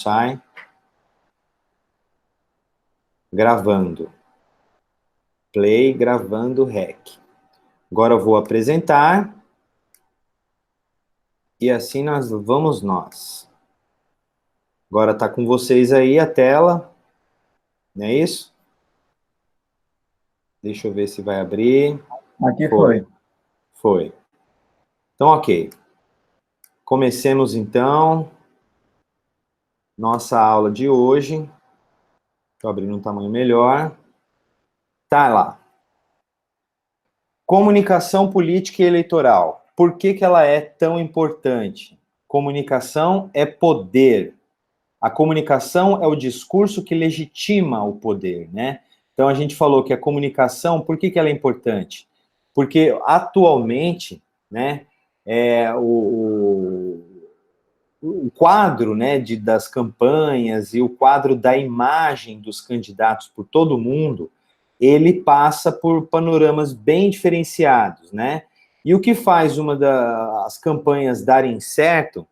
sai. Gravando. Play, gravando, rec. Agora eu vou apresentar. E assim vamos nós. Agora está com vocês aí a tela. Não é isso? Deixa eu ver se vai abrir. Aqui foi. Foi. Então, ok. Comecemos, então, nossa aula de hoje. Estou abrindo um tamanho melhor. Tá lá. Comunicação política e eleitoral. Por que ela é tão importante? Comunicação é poder. A comunicação é o discurso que legitima o poder, né? Então, a gente falou que a comunicação, por que ela é importante? Porque, atualmente, né, o quadro, né, das campanhas e o quadro da imagem dos candidatos por todo mundo, ele passa por panoramas bem diferenciados, né? E o que faz uma das campanhas darem certo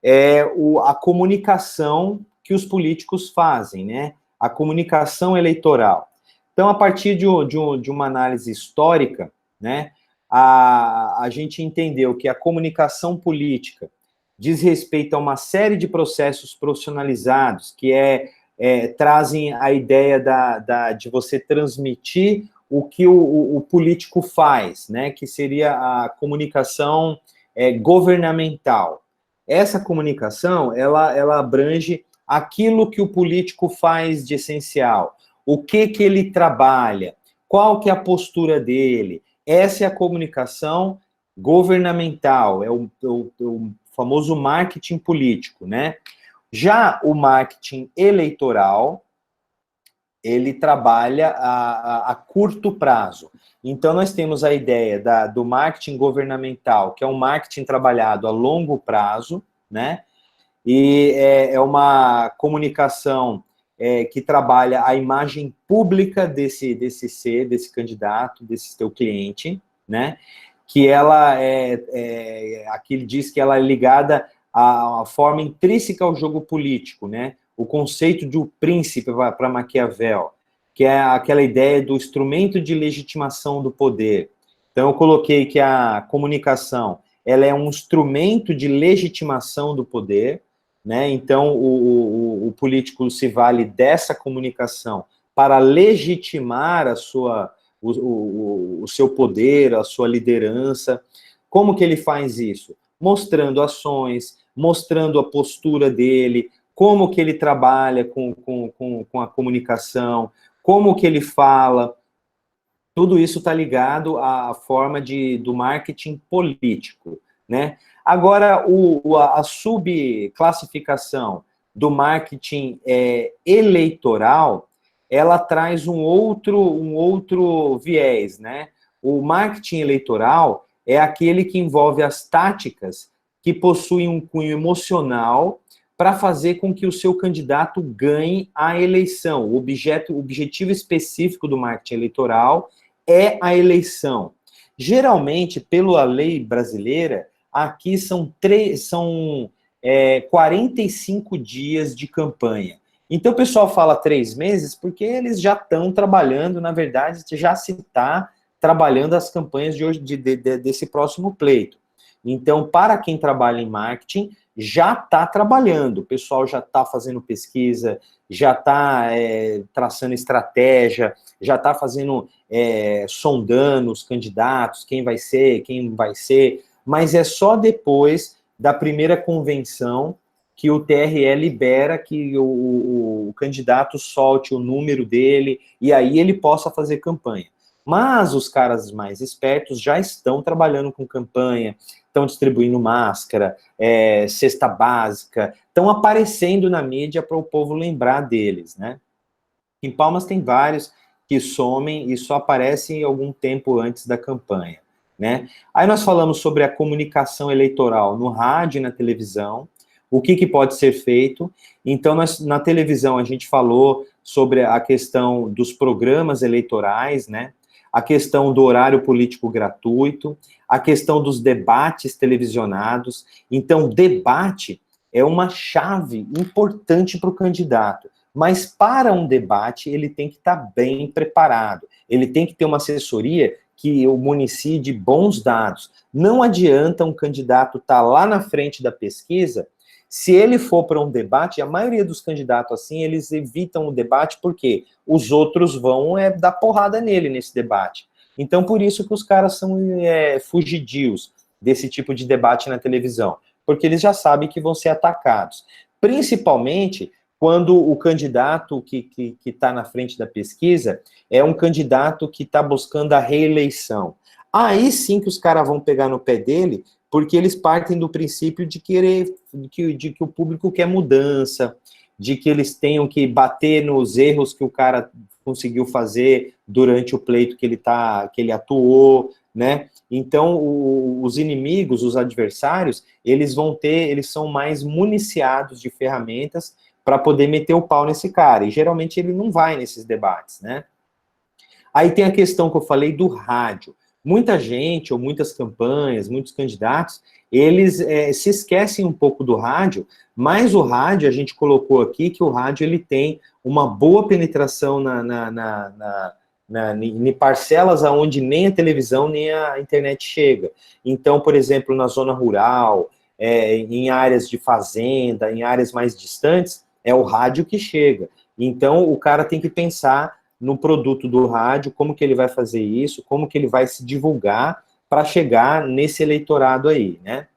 é a comunicação que os políticos fazem, né? A comunicação eleitoral. Então, a partir de uma análise histórica, né, a gente entendeu que a comunicação política diz respeito a uma série de processos profissionalizados que trazem a ideia de você transmitir o que o político faz, né, que seria a comunicação governamental. Essa comunicação, ela abrange aquilo que o político faz de essencial, o que ele trabalha, qual que é a postura dele. Essa é a comunicação governamental, é o famoso marketing político, né? Já o marketing eleitoral, ele trabalha a curto prazo. Então, nós temos a ideia do marketing governamental, que é um marketing trabalhado a longo prazo, né? E é uma comunicação que trabalha a imagem pública desse candidato, desse teu cliente, né? Que ela aqui ele diz que ela é ligada à forma intrínseca ao jogo político, né? O conceito de o príncipe para Maquiavel, que é aquela ideia do instrumento de legitimação do poder. Então, eu coloquei que a comunicação ela é um instrumento de legitimação do poder, né? Então, o político se vale dessa comunicação para legitimar o seu poder, a sua liderança. Como que ele faz isso? Mostrando ações, mostrando a postura dele, como que ele trabalha com a comunicação, como que ele fala. Tudo isso está ligado à forma do marketing político, né? Agora, a subclassificação do marketing eleitoral, ela traz um outro viés, né? O marketing eleitoral é aquele que envolve as táticas que possuem um cunho emocional para fazer com que o seu candidato ganhe a eleição. O objetivo específico do marketing eleitoral é a eleição. Geralmente, pela lei brasileira, aqui são 45 dias de campanha. Então, o pessoal fala 3 meses porque eles já estão trabalhando, na verdade, já se está trabalhando as campanhas de hoje, desse próximo pleito. Então, para quem trabalha em marketing, já está trabalhando, o pessoal já está fazendo pesquisa, já está traçando estratégia, já está fazendo, sondando os candidatos, quem vai ser, mas é só depois da primeira convenção que o TRE libera que o candidato solte o número dele e aí ele possa fazer campanha. Mas os caras mais espertos já estão trabalhando com campanha, estão distribuindo máscara, cesta básica, estão aparecendo na mídia para o povo lembrar deles, né? Em Palmas tem vários que somem e só aparecem algum tempo antes da campanha, né? Aí nós falamos sobre a comunicação eleitoral no rádio e na televisão, o que pode ser feito. Então, na televisão a gente falou sobre a questão dos programas eleitorais, né? A questão do horário político gratuito, a questão dos debates televisionados. Então, debate é uma chave importante para o candidato. Mas para um debate, ele tem que estar bem preparado. Ele tem que ter uma assessoria que o municie de bons dados. Não adianta um candidato estar lá na frente da pesquisa, se ele for para um debate, a maioria dos candidatos assim, eles evitam o debate porque os outros vão dar porrada nele nesse debate. Então, por isso que os caras são fugidios desse tipo de debate na televisão, porque eles já sabem que vão ser atacados. Principalmente quando o candidato que está na frente da pesquisa é um candidato que está buscando a reeleição. Aí sim que os caras vão pegar no pé dele, porque eles partem do princípio de que o público quer mudança, de que eles tenham que bater nos erros que o cara conseguiu fazer durante o pleito que ele atuou, né? Então, os inimigos, os adversários, eles são mais municiados de ferramentas para poder meter o pau nesse cara, e geralmente ele não vai nesses debates, né? Aí tem a questão que eu falei do rádio. Muita gente, ou muitas campanhas, muitos candidatos, eles se esquecem um pouco do rádio, mas o rádio, a gente colocou aqui que o rádio ele tem uma boa penetração em parcelas aonde nem a televisão nem a internet chega. Então, por exemplo, na zona rural, em áreas de fazenda, em áreas mais distantes, é o rádio que chega. Então, o cara tem que pensar no produto do rádio, como que ele vai fazer isso, como que ele vai se divulgar para chegar nesse eleitorado aí, né?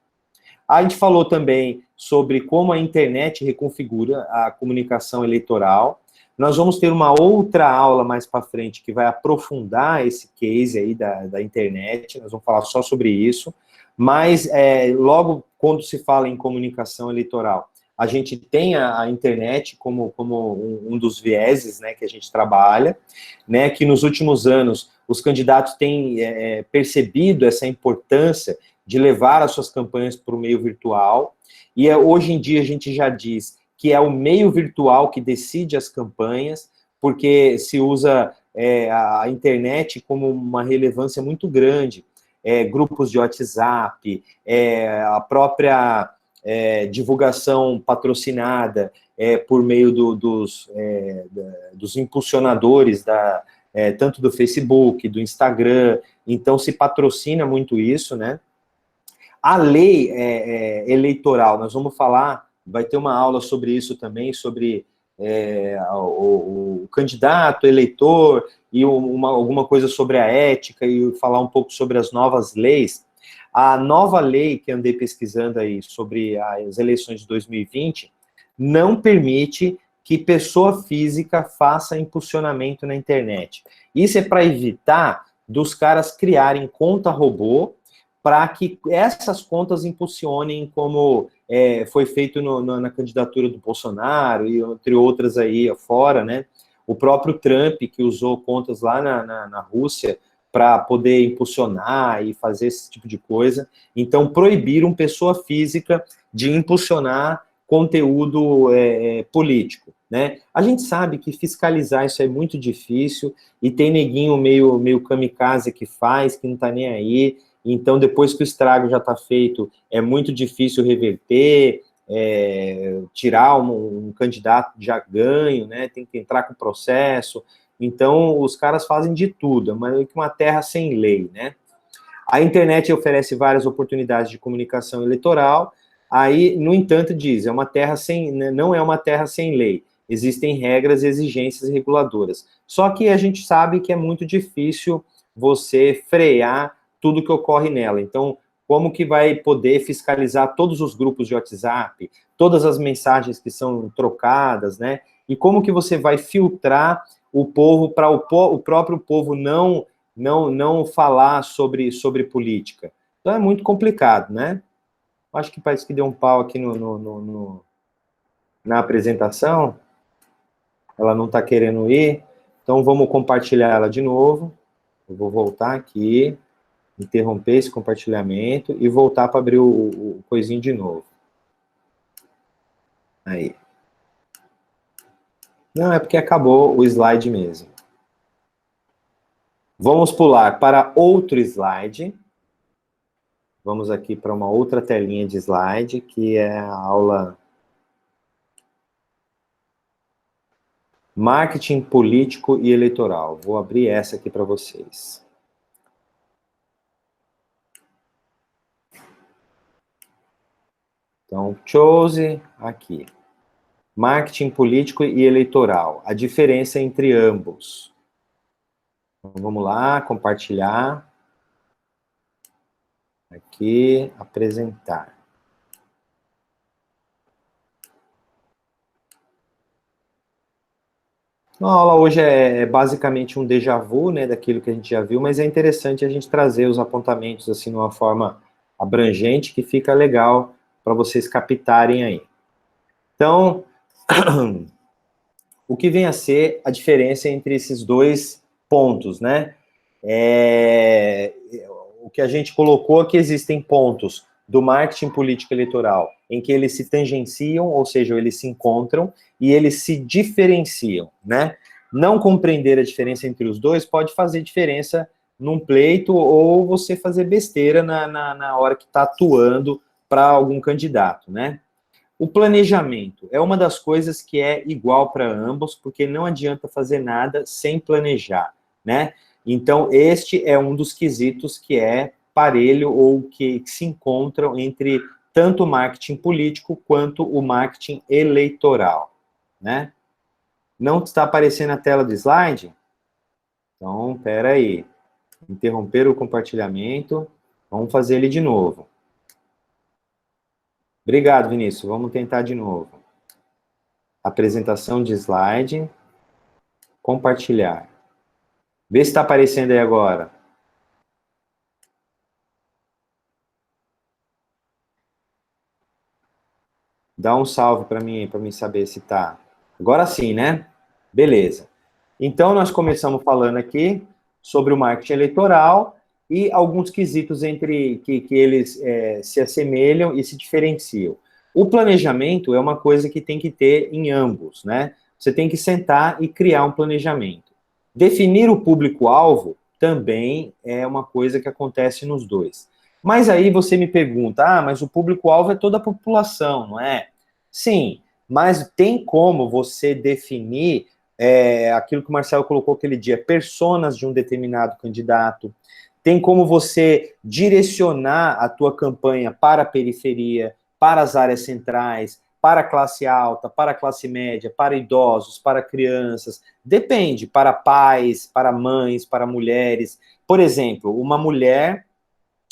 A gente falou também sobre como a internet reconfigura a comunicação eleitoral. Nós vamos ter uma outra aula mais para frente que vai aprofundar esse case aí da internet, nós vamos falar só sobre isso, mas logo quando se fala em comunicação eleitoral, a gente tem a internet como um dos vieses, né, que a gente trabalha, né, que nos últimos anos os candidatos têm percebido essa importância de levar as suas campanhas para o meio virtual, e hoje em dia a gente já diz que é o meio virtual que decide as campanhas, porque se usa a internet como uma relevância muito grande, grupos de WhatsApp, a própria divulgação patrocinada por meio dos impulsionadores, tanto do Facebook, do Instagram, então se patrocina muito isso, né? A lei eleitoral, nós vamos falar, vai ter uma aula sobre isso também, sobre o candidato, eleitor, e alguma coisa sobre a ética, e falar um pouco sobre as novas leis. A nova lei que andei pesquisando aí sobre as eleições de 2020 não permite que pessoa física faça impulsionamento na internet. Isso é para evitar dos caras criarem conta robô para que essas contas impulsionem, como foi feito na candidatura do Bolsonaro e entre outras aí fora, né? O próprio Trump, que usou contas lá na Rússia para poder impulsionar e fazer esse tipo de coisa. Então, proibiram pessoa física de impulsionar conteúdo político, né? A gente sabe que fiscalizar isso é muito difícil, e tem neguinho meio kamikaze que faz, que não tá nem aí. Então, depois que o estrago já está feito, é muito difícil reverter, tirar um candidato já ganho, né? Tem que entrar com processo. Então, os caras fazem de tudo, mas é uma terra sem lei, né? A internet oferece várias oportunidades de comunicação eleitoral, aí, no entanto, diz, não é uma terra sem lei, existem regras, exigências reguladoras. Só que a gente sabe que é muito difícil você frear tudo que ocorre nela. Então, como que vai poder fiscalizar todos os grupos de WhatsApp, todas as mensagens que são trocadas, né? E como que você vai filtrar o povo para o próprio povo não falar sobre política? Então é muito complicado, né? Acho que parece que deu um pau aqui na apresentação. Ela não está querendo ir. Então vamos compartilhar ela de novo. Eu vou voltar aqui, interromper esse compartilhamento e voltar para abrir o coisinho de novo. Aí. Não, é porque acabou o slide mesmo. Vamos pular para outro slide. Vamos aqui para uma outra telinha de slide, que é a aula Marketing político e eleitoral. Vou abrir essa aqui para vocês. Então, chose aqui. Marketing político e eleitoral. A diferença entre ambos. Então, vamos lá, compartilhar. Aqui, apresentar. A aula hoje é basicamente um déjà vu, né, daquilo que a gente já viu, mas é interessante a gente trazer os apontamentos assim de uma forma abrangente que fica legal para vocês captarem aí. Então, o que vem a ser a diferença entre esses dois pontos, né? O que a gente colocou é que existem pontos do marketing político eleitoral em que eles se tangenciam, ou seja, eles se encontram e eles se diferenciam, né? Não compreender a diferença entre os dois pode fazer diferença num pleito ou você fazer besteira na hora que está atuando para algum candidato, né? O planejamento é uma das coisas que é igual para ambos, porque não adianta fazer nada sem planejar, né? Então, este é um dos quesitos que é parelho ou que se encontram entre tanto o marketing político quanto o marketing eleitoral, né? Não está aparecendo a tela do slide? Então, espera aí. Interromper o compartilhamento. Vamos fazer ele de novo. Obrigado, Vinícius. Vamos tentar de novo. Apresentação de slide. Compartilhar. Vê se está aparecendo aí agora. Dá um salve para mim saber se tá. Agora sim, né? Beleza. Então, nós começamos falando aqui sobre o marketing eleitoral e alguns quesitos entre que eles se assemelham e se diferenciam. O planejamento é uma coisa que tem que ter em ambos, né? Você tem que sentar e criar um planejamento. Definir o público-alvo também é uma coisa que acontece nos dois. Mas aí você me pergunta, mas o público-alvo é toda a população, não é? Sim, mas tem como você definir aquilo que o Marcelo colocou aquele dia, personas de um determinado candidato, tem como você direcionar a tua campanha para a periferia, para as áreas centrais, para a classe alta, para a classe média, para idosos, para crianças, depende, para pais, para mães, para mulheres. Por exemplo, uma mulher,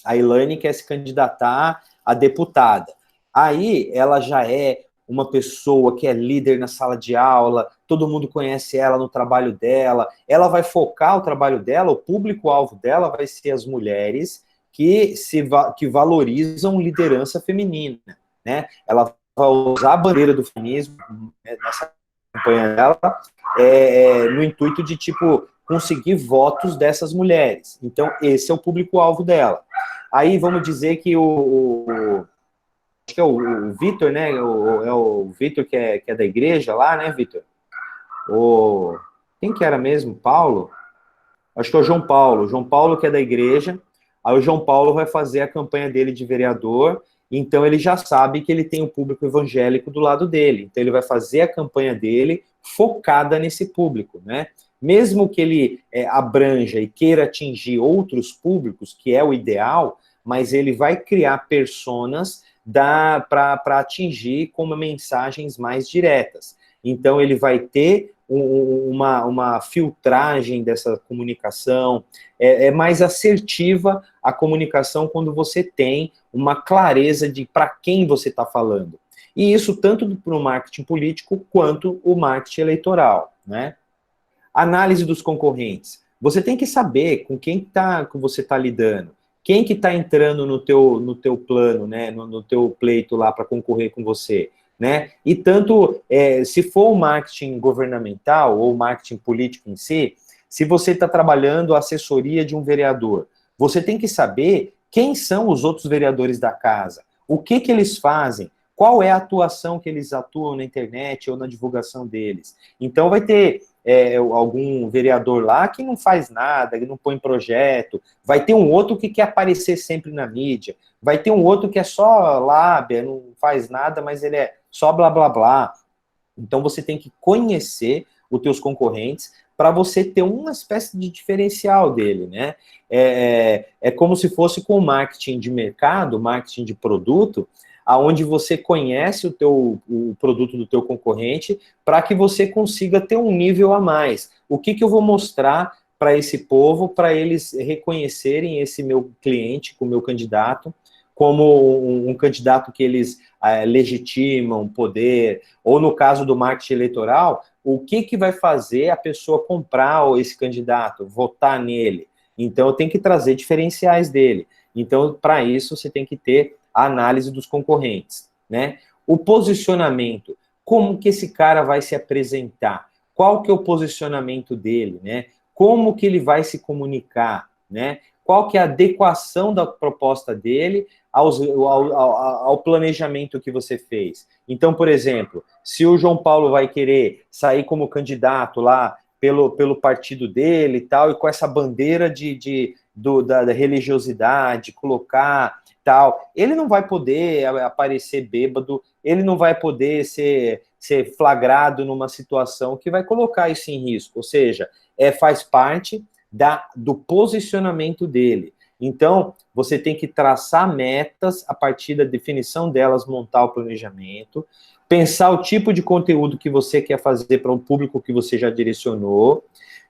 a Elaine, quer se candidatar a deputada. Aí ela já é uma pessoa que é líder na sala de aula, todo mundo conhece ela no trabalho dela, ela vai focar o trabalho dela, o público-alvo dela vai ser as mulheres que valorizam liderança feminina, né? Ela vai usar a bandeira do feminismo nessa campanha dela no intuito de, tipo, conseguir votos dessas mulheres. Então, esse é o público-alvo dela. Aí, vamos dizer que acho que é o Vitor, né? É o Vitor que é da igreja lá, né, Vitor? Quem que era mesmo? Paulo? Acho que é o João Paulo. O João Paulo que é da igreja. Aí o João Paulo vai fazer a campanha dele de vereador. Então ele já sabe que ele tem o público evangélico do lado dele. Então ele vai fazer a campanha dele focada nesse público, né? Mesmo que ele abranja e queira atingir outros públicos, que é o ideal, mas ele vai criar personas para atingir com mensagens mais diretas. Então, ele vai ter uma filtragem dessa comunicação, é mais assertiva a comunicação quando você tem uma clareza de para quem você está falando. E isso tanto para o marketing político quanto o marketing eleitoral, né? Análise dos concorrentes. Você tem que saber com quem que você está lidando. Quem que está entrando no teu plano, né, no teu pleito lá para concorrer com você, né? E tanto, se for o marketing governamental ou marketing político em si, se você está trabalhando a assessoria de um vereador, você tem que saber quem são os outros vereadores da casa, o que eles fazem, qual é a atuação que eles atuam na internet ou na divulgação deles. Então, vai ter algum vereador lá que não faz nada, que não põe projeto, vai ter um outro que quer aparecer sempre na mídia, vai ter um outro que é só lábia, não faz nada, mas ele é só blá blá blá. Então você tem que conhecer os teus concorrentes, para você ter uma espécie de diferencial dele, né? É como se fosse com o marketing de mercado, marketing de produto, aonde você conhece o produto do teu concorrente para que você consiga ter um nível a mais. O que eu vou mostrar para esse povo, para eles reconhecerem esse meu cliente, o meu candidato, como um candidato que eles legitimam, poder, ou no caso do marketing eleitoral, o que vai fazer a pessoa comprar esse candidato, votar nele. Então, eu tenho que trazer diferenciais dele. Então, para isso, você tem que ter a análise dos concorrentes, né? O posicionamento, como que esse cara vai se apresentar? Qual que é o posicionamento dele, né? Como que ele vai se comunicar, né? Qual que é a adequação da proposta dele ao planejamento que você fez. Então, por exemplo, se o João Paulo vai querer sair como candidato lá pelo partido dele e tal, e com essa bandeira da religiosidade, colocar tal, ele não vai poder aparecer bêbado, ele não vai poder ser flagrado numa situação que vai colocar isso em risco, ou seja, faz parte do posicionamento dele. Então, você tem que traçar metas, a partir da definição delas, montar o planejamento, pensar o tipo de conteúdo que você quer fazer para um público que você já direcionou,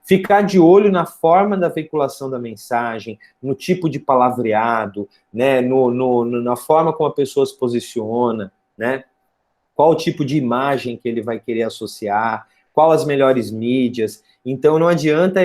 ficar de olho na forma da veiculação da mensagem, no tipo de palavreado, né, na forma como a pessoa se posiciona, né, qual o tipo de imagem que ele vai querer associar, qual as melhores mídias. Então, não adianta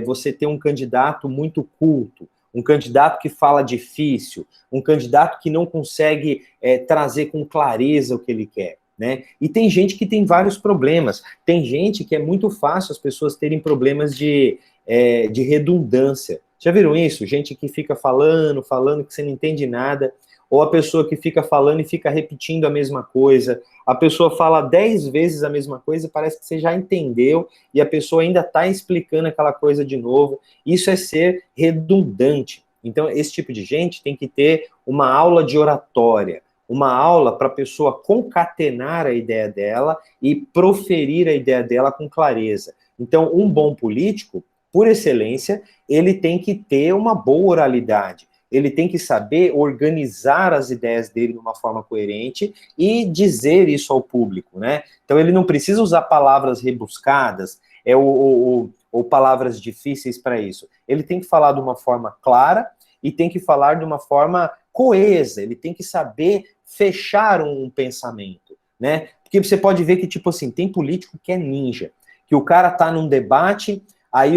você ter um candidato muito culto, um candidato que fala difícil, um candidato que não consegue trazer com clareza o que ele quer, né? E tem gente que tem vários problemas. Tem gente que é muito fácil as pessoas terem problemas de redundância. Já viram isso? Gente que fica falando, que você não entende nada, ou a pessoa que fica falando e fica repetindo a mesma coisa, a pessoa fala 10 vezes a mesma coisa, parece que você já entendeu, e a pessoa ainda está explicando aquela coisa de novo. Isso é ser redundante. Então, esse tipo de gente tem que ter uma aula de oratória, uma aula para a pessoa concatenar a ideia dela e proferir a ideia dela com clareza. Então, um bom político, por excelência, ele tem que ter uma boa oralidade. Ele tem que saber organizar as ideias dele de uma forma coerente e dizer isso ao público, né? Então, ele não precisa usar palavras rebuscadas ou palavras difíceis para isso. Ele tem que falar de uma forma clara e tem que falar de uma forma coesa. Ele tem que saber fechar um pensamento, né? Porque você pode ver que, tipo assim, tem político que é ninja, que o cara tá num debate... Aí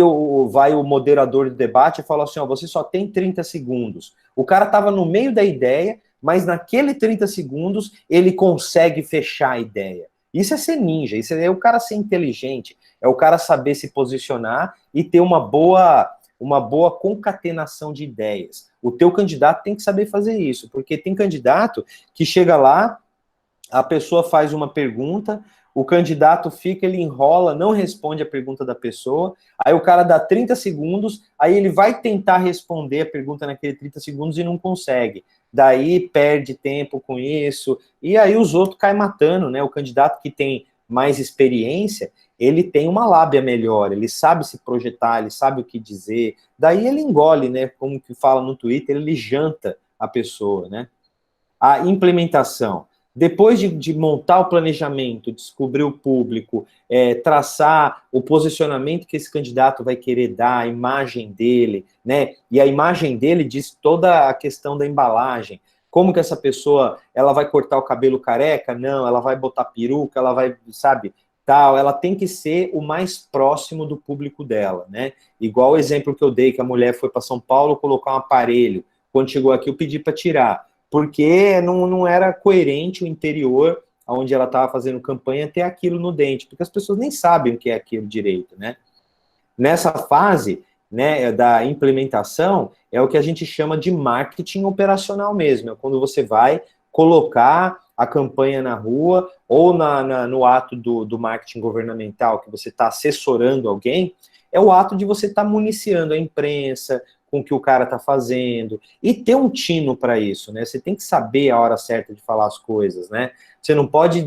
vai o moderador do debate e fala assim, ó, você só tem 30 segundos. O cara estava no meio da ideia, mas naquele 30 segundos ele consegue fechar a ideia. Isso é ser ninja, isso é o cara ser inteligente, é o cara saber se posicionar e ter uma boa concatenação de ideias. O teu candidato tem que saber fazer isso, porque tem candidato que chega lá, a pessoa faz uma pergunta, o candidato fica, ele enrola, não responde a pergunta da pessoa, aí o cara dá 30 segundos, aí ele vai tentar responder a pergunta naquele 30 segundos e não consegue. Daí perde tempo com isso, e aí os outros caem matando, né? O candidato que tem mais experiência, ele tem uma lábia melhor, ele sabe se projetar, ele sabe o que dizer, daí ele engole, né? Como que fala no Twitter, ele janta a pessoa, né? A implementação. Depois de montar o planejamento, descobrir o público, traçar o posicionamento que esse candidato vai querer dar, a imagem dele, né? E a imagem dele diz toda a questão da embalagem. Como que essa pessoa, ela vai cortar o cabelo careca? Não, ela vai botar peruca, ela vai, sabe, tal. Ela tem que ser o mais próximo do público dela, né? Igual o exemplo que eu dei, que a mulher foi para São Paulo colocar um aparelho. Quando chegou aqui, eu pedi para tirar, porque não era coerente o interior, onde ela estava fazendo campanha, ter aquilo no dente, porque as pessoas nem sabem o que é aquilo direito, né? Nessa fase, né, da implementação, é o que a gente chama de marketing operacional mesmo, é quando você vai colocar a campanha na rua, ou no ato do marketing governamental, que você está assessorando alguém, é o ato de você estar municiando a imprensa com o que o cara está fazendo, e ter um tino para isso, né? Você tem que saber a hora certa de falar as coisas, né? Você não pode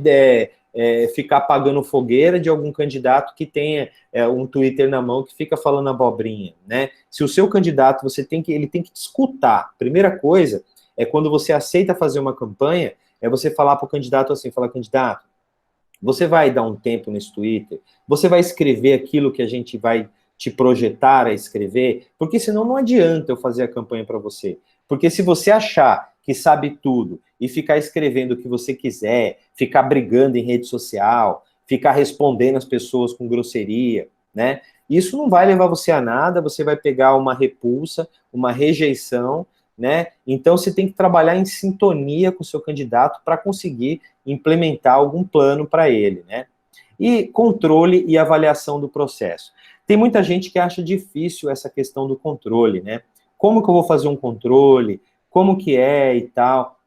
ficar pagando fogueira de algum candidato que tenha um Twitter na mão que fica falando abobrinha, né? Se o seu candidato, ele tem que te escutar. Primeira coisa é quando você aceita fazer uma campanha, é você falar para o candidato assim, falar, candidato, você vai dar um tempo nesse Twitter? Você vai escrever aquilo que a gente vai te projetar a escrever? Porque senão não adianta eu fazer a campanha para você. Porque se você achar que sabe tudo e ficar escrevendo o que você quiser, ficar brigando em rede social, ficar respondendo as pessoas com grosseria, né? Isso não vai levar você a nada, você vai pegar uma repulsa, uma rejeição, né? Então você tem que trabalhar em sintonia com o seu candidato para conseguir implementar algum plano para ele, né? E controle e avaliação do processo. Tem muita gente que acha difícil essa questão do controle, né? Como que eu vou fazer um controle? Como que é e tal?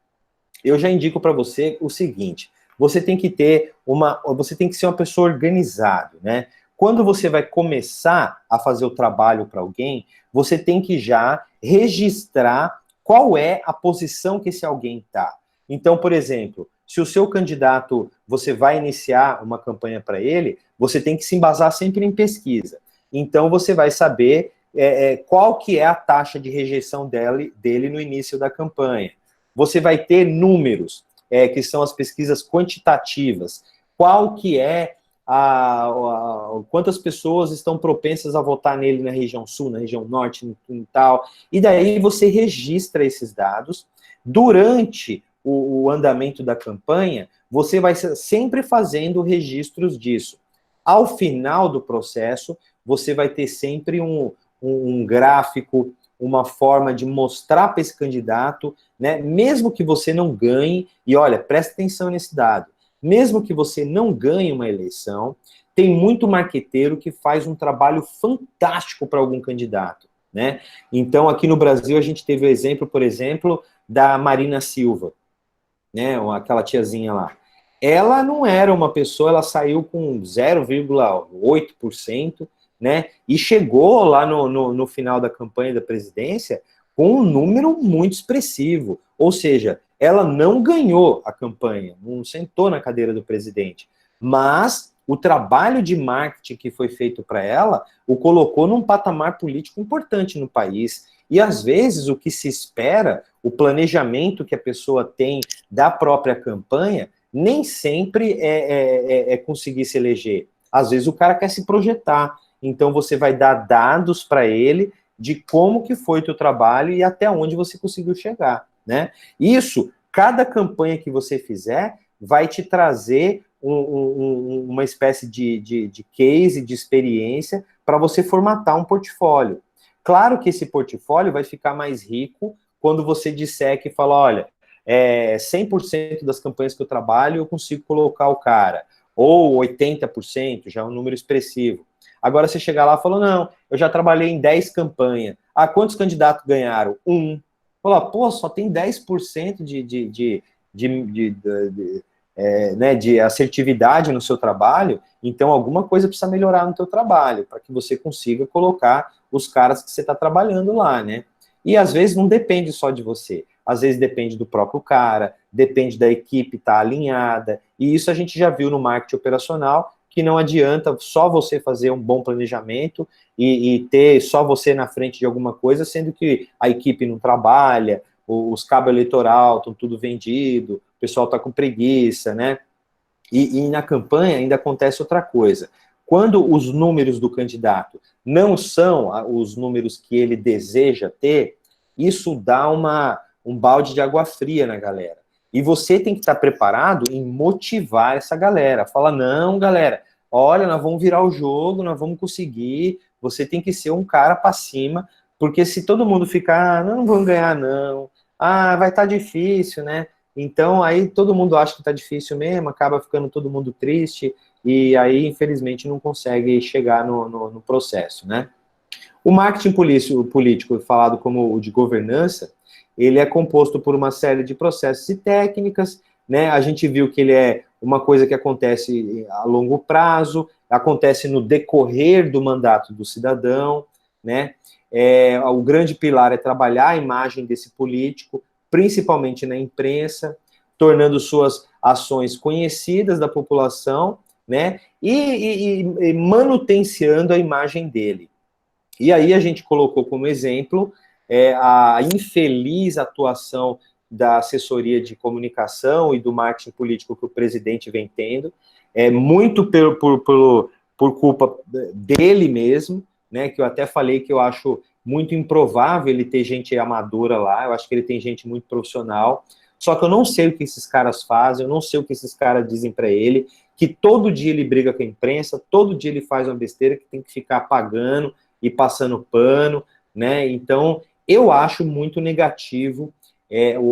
Eu já indico para você o seguinte: você tem que ser uma pessoa organizada, né? Quando você vai começar a fazer o trabalho para alguém, você tem que já registrar qual é a posição que esse alguém está. Então, por exemplo, se o seu candidato, você vai iniciar uma campanha para ele, você tem que se embasar sempre em pesquisa. Então, você vai saber qual que é a taxa de rejeição dele no início da campanha. Você vai ter números, que são as pesquisas quantitativas. Qual que é quantas pessoas estão propensas a votar nele na região sul, na região norte, e tal. E daí você registra esses dados. Durante o andamento da campanha, você vai sempre fazendo registros disso. Ao final do processo, você vai ter sempre um gráfico, uma forma de mostrar para esse candidato, né, mesmo que você não ganhe, e olha, presta atenção nesse dado, mesmo que você não ganhe uma eleição, tem muito marqueteiro que faz um trabalho fantástico para algum candidato, né? Então, aqui no Brasil, a gente teve o exemplo, por exemplo, da Marina Silva, né, aquela tiazinha lá. Ela não era uma pessoa, ela saiu com 0,8%, né, e chegou lá no final da campanha da presidência com um número muito expressivo, ou seja, ela não ganhou a campanha, não sentou na cadeira do presidente, mas o trabalho de marketing que foi feito para ela o colocou num patamar político importante no país. E às vezes o que se espera, o planejamento que a pessoa tem da própria campanha, nem sempre é conseguir se eleger. Às vezes o cara quer se projetar. Então você vai dar dados para ele de como que foi o teu trabalho e até onde você conseguiu chegar, né? Isso, cada campanha que você fizer vai te trazer uma espécie de case, de experiência, para você formatar um portfólio. Claro que esse portfólio vai ficar mais rico quando você disser que fala, olha, 100% das campanhas que eu trabalho eu consigo colocar o cara, ou 80%, já é um número expressivo. Agora você chegar lá e falar, não, eu já trabalhei em 10 campanhas. Ah, quantos candidatos ganharam? Fala, pô, só tem 10% de assertividade no seu trabalho, então alguma coisa precisa melhorar no teu trabalho, para que você consiga colocar os caras que você está trabalhando lá, né? E às vezes não depende só de você, às vezes depende do próprio cara, depende da equipe estar alinhada, e isso a gente já viu no marketing operacional, que não adianta só você fazer um bom planejamento e ter só você na frente de alguma coisa, sendo que a equipe não trabalha, os cabos eleitoral estão tudo vendido, o pessoal está com preguiça, né? E na campanha ainda acontece outra coisa. Quando os números do candidato não são os números que ele deseja ter, isso dá um balde de água fria na galera. E você tem que estar preparado em motivar essa galera. Fala, não, galera, olha, nós vamos virar o jogo, nós vamos conseguir. Você tem que ser um cara para cima, porque se todo mundo ficar, não vamos ganhar, não. Ah, vai estar difícil, né? Então, aí todo mundo acha que está difícil mesmo, acaba ficando todo mundo triste, e aí, infelizmente, não consegue chegar no processo, né? O marketing político, falado como o de governança, ele é composto por uma série de processos e técnicas, né? A gente viu que ele é uma coisa que acontece a longo prazo, acontece no decorrer do mandato do cidadão, né? O grande pilar é trabalhar a imagem desse político, principalmente na imprensa, tornando suas ações conhecidas da população, né, e manutenciando a imagem dele. E aí a gente colocou como exemplo a infeliz atuação da assessoria de comunicação e do marketing político que o presidente vem tendo, muito por culpa dele mesmo, né, que eu até falei que eu acho muito improvável ele ter gente amadora lá, eu acho que ele tem gente muito profissional, só que eu não sei o que esses caras fazem, eu não sei o que esses caras dizem para ele, que todo dia ele briga com a imprensa, todo dia ele faz uma besteira que tem que ficar pagando e passando pano, né? Então, eu acho muito negativo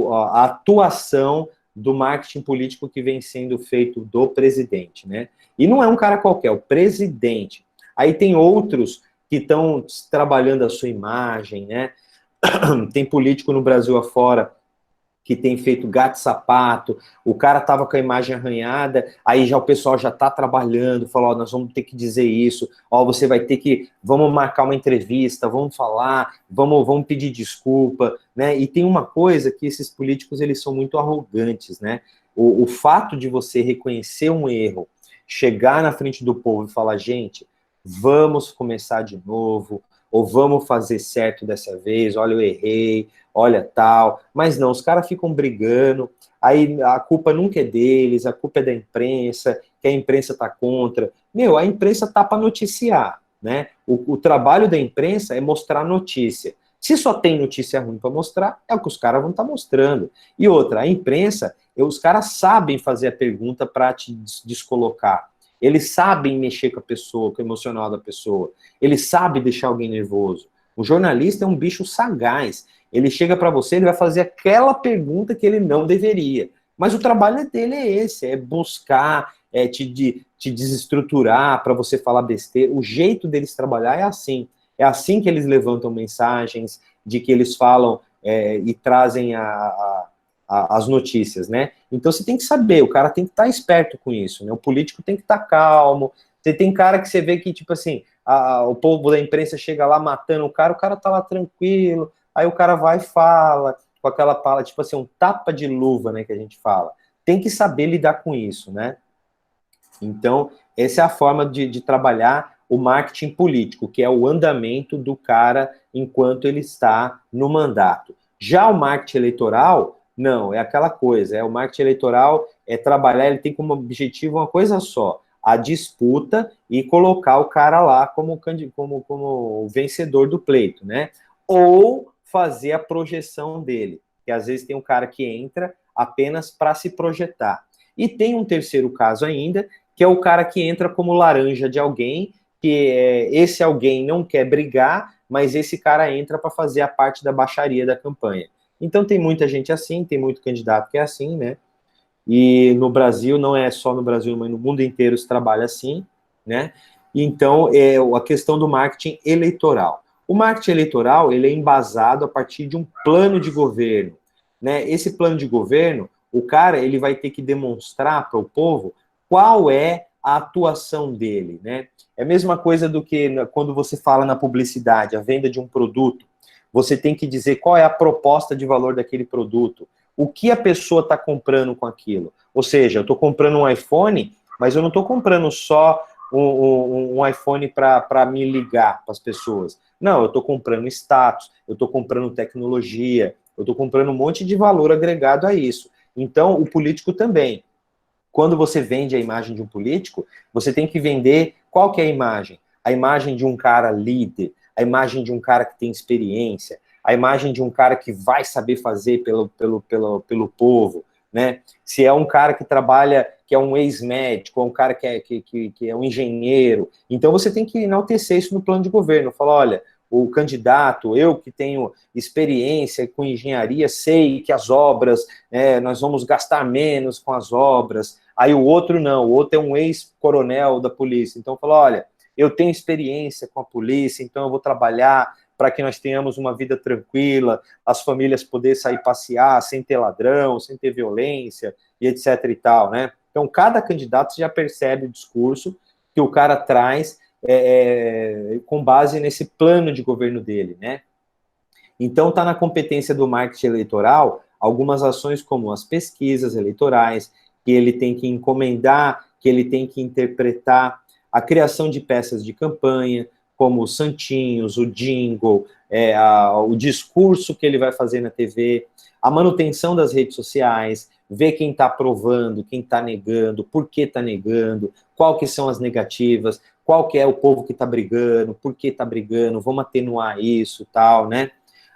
a atuação do marketing político que vem sendo feito do presidente, né? E não é um cara qualquer, é o presidente. Aí tem outros que estão trabalhando a sua imagem, né? Tem político no Brasil afora que tem feito gato e sapato, o cara tava com a imagem arranhada, aí já o pessoal já tá trabalhando, falou, ó, nós vamos ter que dizer isso, ó, você vai ter que, vamos marcar uma entrevista, vamos falar, vamos pedir desculpa, né, e tem uma coisa que esses políticos, eles são muito arrogantes, né, o fato de você reconhecer um erro, chegar na frente do povo e falar, gente, vamos começar de novo, ou vamos fazer certo dessa vez, olha, eu errei, olha tal, mas não, os caras ficam brigando, aí a culpa nunca é deles, a culpa é da imprensa, que a imprensa tá contra. Meu, a imprensa tá para noticiar, né? O trabalho da imprensa é mostrar notícia. Se só tem notícia ruim para mostrar, é o que os caras vão estar mostrando. E outra, a imprensa, os caras sabem fazer a pergunta para te descolocar. Eles sabem mexer com a pessoa, com o emocional da pessoa. Eles sabem deixar alguém nervoso. O jornalista é um bicho sagaz. Ele chega para você, ele vai fazer aquela pergunta que ele não deveria. Mas o trabalho dele é esse, é buscar, te desestruturar para você falar besteira. O jeito deles trabalhar é assim. É assim que eles levantam mensagens, de que eles falam e trazem as notícias, né? Então você tem que saber, o cara tem que estar esperto com isso, né? O político tem que estar calmo. Você tem cara que você vê que, tipo assim, o povo da imprensa chega lá matando o cara tá lá tranquilo, aí o cara vai e fala, com aquela fala, tipo assim, um tapa de luva, né, que a gente fala. Tem que saber lidar com isso, né? Então, essa é a forma de trabalhar o marketing político, que é o andamento do cara enquanto ele está no mandato. Já o marketing eleitoral, não, é aquela coisa, o marketing eleitoral é trabalhar, ele tem como objetivo uma coisa só, a disputa e colocar o cara lá como o vencedor do pleito, né? Ou fazer a projeção dele, que às vezes tem um cara que entra apenas para se projetar. E tem um terceiro caso ainda, que é o cara que entra como laranja de alguém, que esse alguém não quer brigar, mas esse cara entra para fazer a parte da baixaria da campanha. Então tem muita gente assim, tem muito candidato que é assim, né? E no Brasil, não é só no Brasil, mas no mundo inteiro se trabalha assim, né? Então, a questão do marketing eleitoral. O marketing eleitoral, ele é embasado a partir de um plano de governo, né? Esse plano de governo, o cara, ele vai ter que demonstrar para o povo qual é a atuação dele, né? É a mesma coisa do que quando você fala na publicidade, a venda de um produto, você tem que dizer qual é a proposta de valor daquele produto, o que a pessoa está comprando com aquilo. Ou seja, eu estou comprando um iPhone, mas eu não estou comprando só um iPhone para me ligar para as pessoas. Não, eu estou comprando status, eu estou comprando tecnologia, eu estou comprando um monte de valor agregado a isso. Então, o político também. Quando você vende a imagem de um político, você tem que vender qual que é a imagem? A imagem de um cara líder, a imagem de um cara que tem experiência, a imagem de um cara que vai saber fazer pelo povo, né? Se é um cara que trabalha, que é um ex-médico, ou um cara que é um engenheiro, então você tem que enaltecer isso no plano de governo, falar, olha, o candidato, eu que tenho experiência com engenharia, sei que as obras, nós vamos gastar menos com as obras, aí o outro não, o outro é um ex-coronel da polícia, então fala, olha, eu tenho experiência com a polícia, então eu vou trabalhar para que nós tenhamos uma vida tranquila, as famílias poderem sair passear sem ter ladrão, sem ter violência, e etc e tal, né? Então, cada candidato já percebe o discurso que o cara traz com base nesse plano de governo dele, né? Então, está na competência do marketing eleitoral algumas ações como as pesquisas eleitorais, que ele tem que encomendar, que ele tem que interpretar, a criação de peças de campanha, como os santinhos, o jingle, o discurso que ele vai fazer na TV, a manutenção das redes sociais, ver quem está aprovando, quem está negando, por que está negando, qual que são as negativas, qual que é o povo que está brigando, por que está brigando, vamos atenuar isso, tal, né?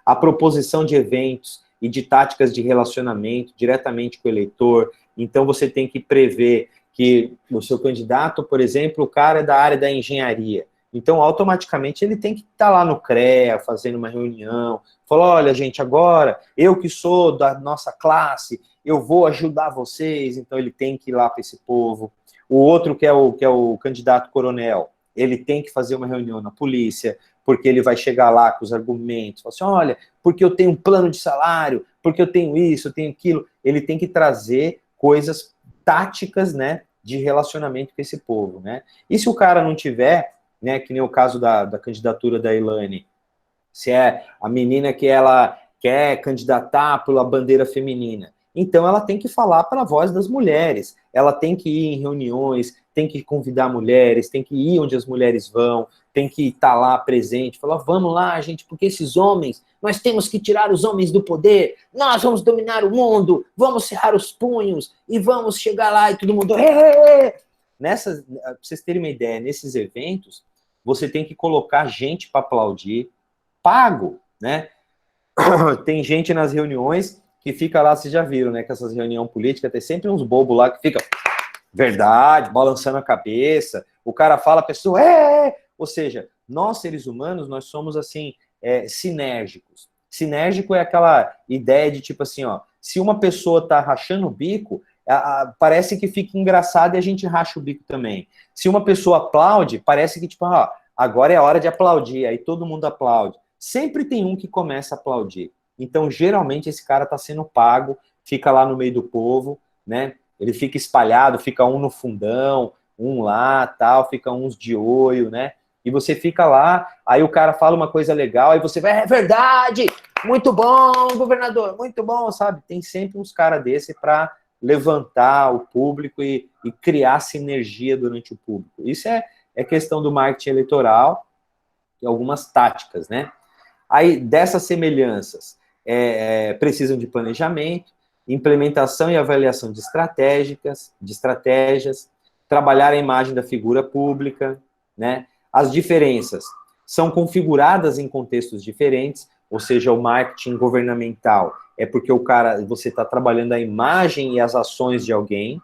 A proposição de eventos e de táticas de relacionamento diretamente com o eleitor. Então, você tem que prever que o seu candidato, por exemplo, o cara é da área da engenharia. Então, automaticamente, ele tem que estar lá no CREA, fazendo uma reunião, falar, olha, gente, agora, eu que sou da nossa classe, eu vou ajudar vocês, então ele tem que ir lá para esse povo. O outro, que é o candidato coronel, ele tem que fazer uma reunião na polícia, porque ele vai chegar lá com os argumentos, falar assim, olha, porque eu tenho um plano de salário, porque eu tenho isso, eu tenho aquilo. Ele tem que trazer coisas táticas, né, de relacionamento com esse povo, né? E se o cara não tiver, né, que nem o caso da candidatura da Elaine, se é a menina que ela quer candidatar pela bandeira feminina, então ela tem que falar para a voz das mulheres, ela tem que ir em reuniões, tem que convidar mulheres, tem que ir onde as mulheres vão, tem que estar lá presente, falar, vamos lá, gente, porque esses homens, nós temos que tirar os homens do poder, nós vamos dominar o mundo, vamos cerrar os punhos, e vamos chegar lá e todo mundo... Nessas, para vocês terem uma ideia, nesses eventos, você tem que colocar gente para aplaudir, pago, né? Tem gente nas reuniões que fica lá, vocês já viram, né? Que essas reuniões políticas tem sempre uns bobos lá que fica verdade, balançando a cabeça. O cara fala, a pessoa Ou seja, nós seres humanos, nós somos assim, sinérgicos. Sinérgico é aquela ideia de tipo assim, ó, se uma pessoa tá rachando o bico, parece que fica engraçado e a gente racha o bico também. Se uma pessoa aplaude, parece que tipo, ó, agora é a hora de aplaudir, aí todo mundo aplaude. Sempre tem um que começa a aplaudir. Então, geralmente, esse cara está sendo pago, fica lá no meio do povo, né? Ele fica espalhado, fica um no fundão, um lá, tal, fica uns de olho, né? E você fica lá, aí o cara fala uma coisa legal, aí você vai, é verdade, muito bom, governador, muito bom, sabe? Tem sempre uns caras desse para levantar o público e criar sinergia durante o público. Isso é questão do marketing eleitoral e algumas táticas, né? Aí, dessas semelhanças, precisam de planejamento, implementação e avaliação de estratégias, trabalhar a imagem da figura pública, né? As diferenças são configuradas em contextos diferentes, ou seja, o marketing governamental é porque você está trabalhando a imagem e as ações de alguém,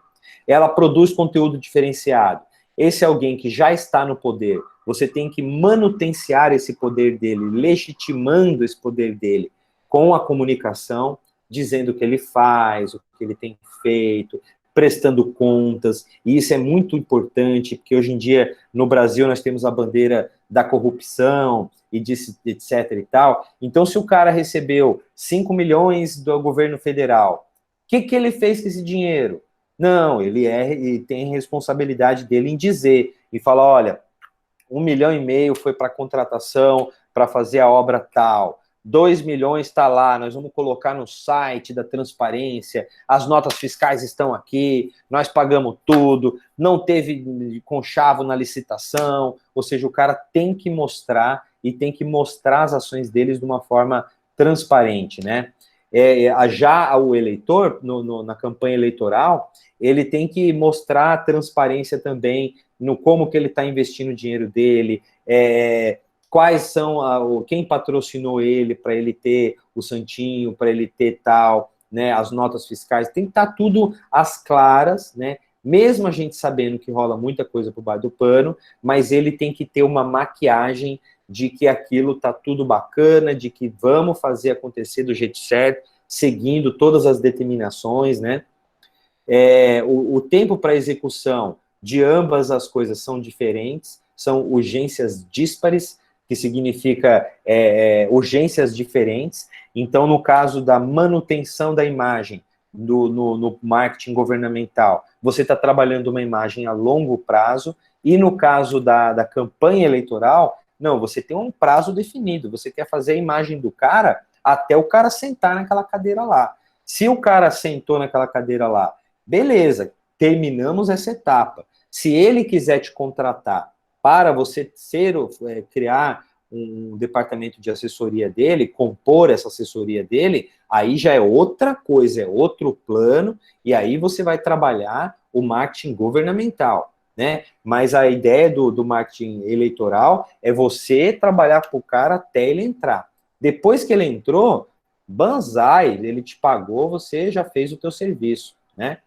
ela produz conteúdo diferenciado. Esse alguém que já está no poder, você tem que manutenciar esse poder dele, legitimando esse poder dele com a comunicação, dizendo o que ele faz, o que ele tem feito, prestando contas, e isso é muito importante, porque hoje em dia, no Brasil, nós temos a bandeira da corrupção, e etc e tal. Então, se o cara recebeu 5 milhões do governo federal, o que ele fez com esse dinheiro? Não, ele tem responsabilidade dele em dizer, e falar, olha, 1,5 milhão foi para contratação, para fazer a obra tal, 2 milhões está lá, nós vamos colocar no site da transparência, as notas fiscais estão aqui, nós pagamos tudo, não teve conchavo na licitação, ou seja, o cara tem que mostrar e tem que mostrar as ações deles de uma forma transparente, né? Já o eleitor, na campanha eleitoral, ele tem que mostrar transparência também no como que ele está investindo o dinheiro dele, quais são, quem patrocinou ele para ele ter o santinho, para ele ter tal, né, as notas fiscais, tem que estar tudo às claras, né, mesmo a gente sabendo que rola muita coisa por baixo do pano, mas ele tem que ter uma maquiagem de que aquilo tá tudo bacana, de que vamos fazer acontecer do jeito certo, seguindo todas as determinações, né, o tempo para execução de ambas as coisas são diferentes, são urgências díspares, que significa urgências diferentes. Então, no caso da manutenção da imagem no marketing governamental, você está trabalhando uma imagem a longo prazo, e no caso da campanha eleitoral, não, você tem um prazo definido, você quer fazer a imagem do cara até o cara sentar naquela cadeira lá. Se o cara sentou naquela cadeira lá, beleza, terminamos essa etapa. Se ele quiser te contratar para você criar um departamento de assessoria dele, compor essa assessoria dele, aí já é outra coisa, é outro plano, e aí você vai trabalhar o marketing governamental, né? Mas a ideia do marketing eleitoral é você trabalhar com o cara até ele entrar. Depois que ele entrou, banzai, ele te pagou, você já fez o teu serviço, né?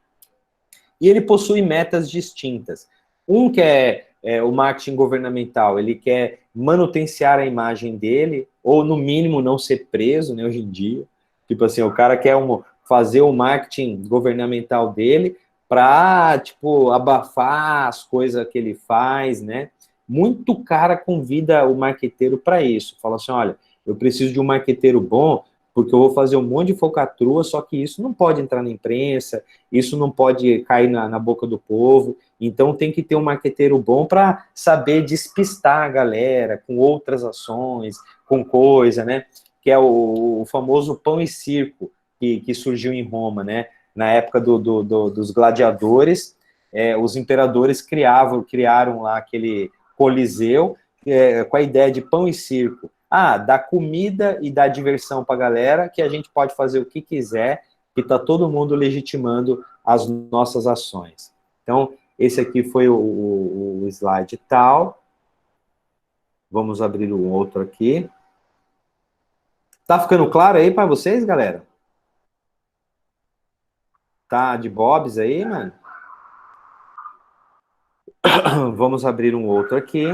E ele possui metas distintas. Um que é o marketing governamental, ele quer manutenciar a imagem dele, ou no mínimo não ser preso, né, hoje em dia. Tipo assim, o cara quer fazer o marketing governamental dele para, tipo, abafar as coisas que ele faz, né? Muito cara convida o marqueteiro para isso. Fala assim, olha, eu preciso de um marqueteiro bom, porque eu vou fazer um monte de falcatrua, só que isso não pode entrar na imprensa, isso não pode cair na boca do povo, então tem que ter um marqueteiro bom para saber despistar a galera com outras ações, com coisa, né? Que é o famoso pão e circo que surgiu em Roma, né? Na época dos gladiadores, os imperadores criaram lá aquele coliseu com a ideia de pão e circo. Ah, dá comida e dá diversão para a galera, que a gente pode fazer o que quiser, que está todo mundo legitimando as nossas ações. Então, esse aqui foi o slide tal. Vamos abrir o outro aqui. Tá ficando claro aí para vocês, galera? Tá de bobs aí, mano? Vamos abrir um outro aqui.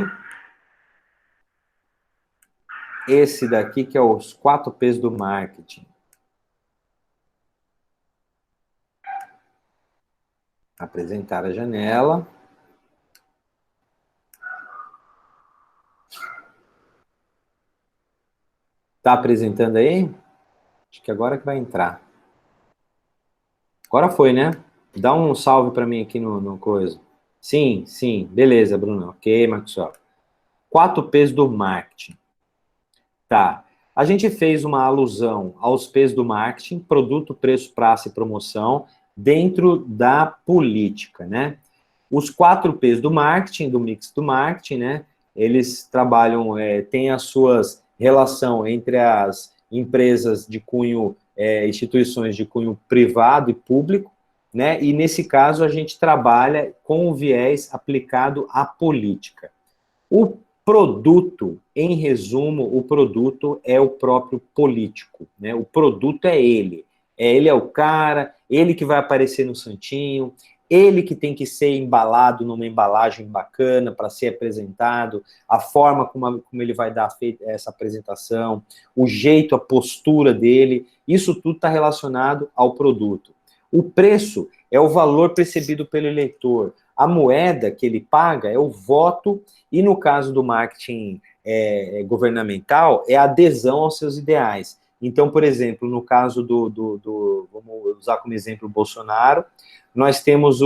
Esse daqui que é os 4 P's do marketing. Apresentar a janela. Tá apresentando aí? Acho que agora que vai entrar. Agora foi, né? Dá um salve para mim aqui no coisa. Sim, sim. Beleza, Bruno. Ok, Microsoft. 4 P's do marketing. Tá. A gente fez uma alusão aos P's do marketing, produto, preço, praça e promoção, dentro da política, né? Os 4 P's do marketing, do mix do marketing, né? Eles trabalham, têm as suas relação entre as empresas de cunho, instituições de cunho privado e público, né? E nesse caso a gente trabalha com o viés aplicado à política. O produto, em resumo, o produto é o próprio político, né? O produto é ele. Ele é o cara, ele que vai aparecer no santinho, ele que tem que ser embalado numa embalagem bacana para ser apresentado, a forma como ele vai dar essa apresentação, o jeito, a postura dele, isso tudo está relacionado ao produto. O preço é o valor percebido pelo eleitor. A moeda que ele paga é o voto, e no caso do marketing governamental, é a adesão aos seus ideais. Então, por exemplo, no caso vamos usar como exemplo o Bolsonaro, nós temos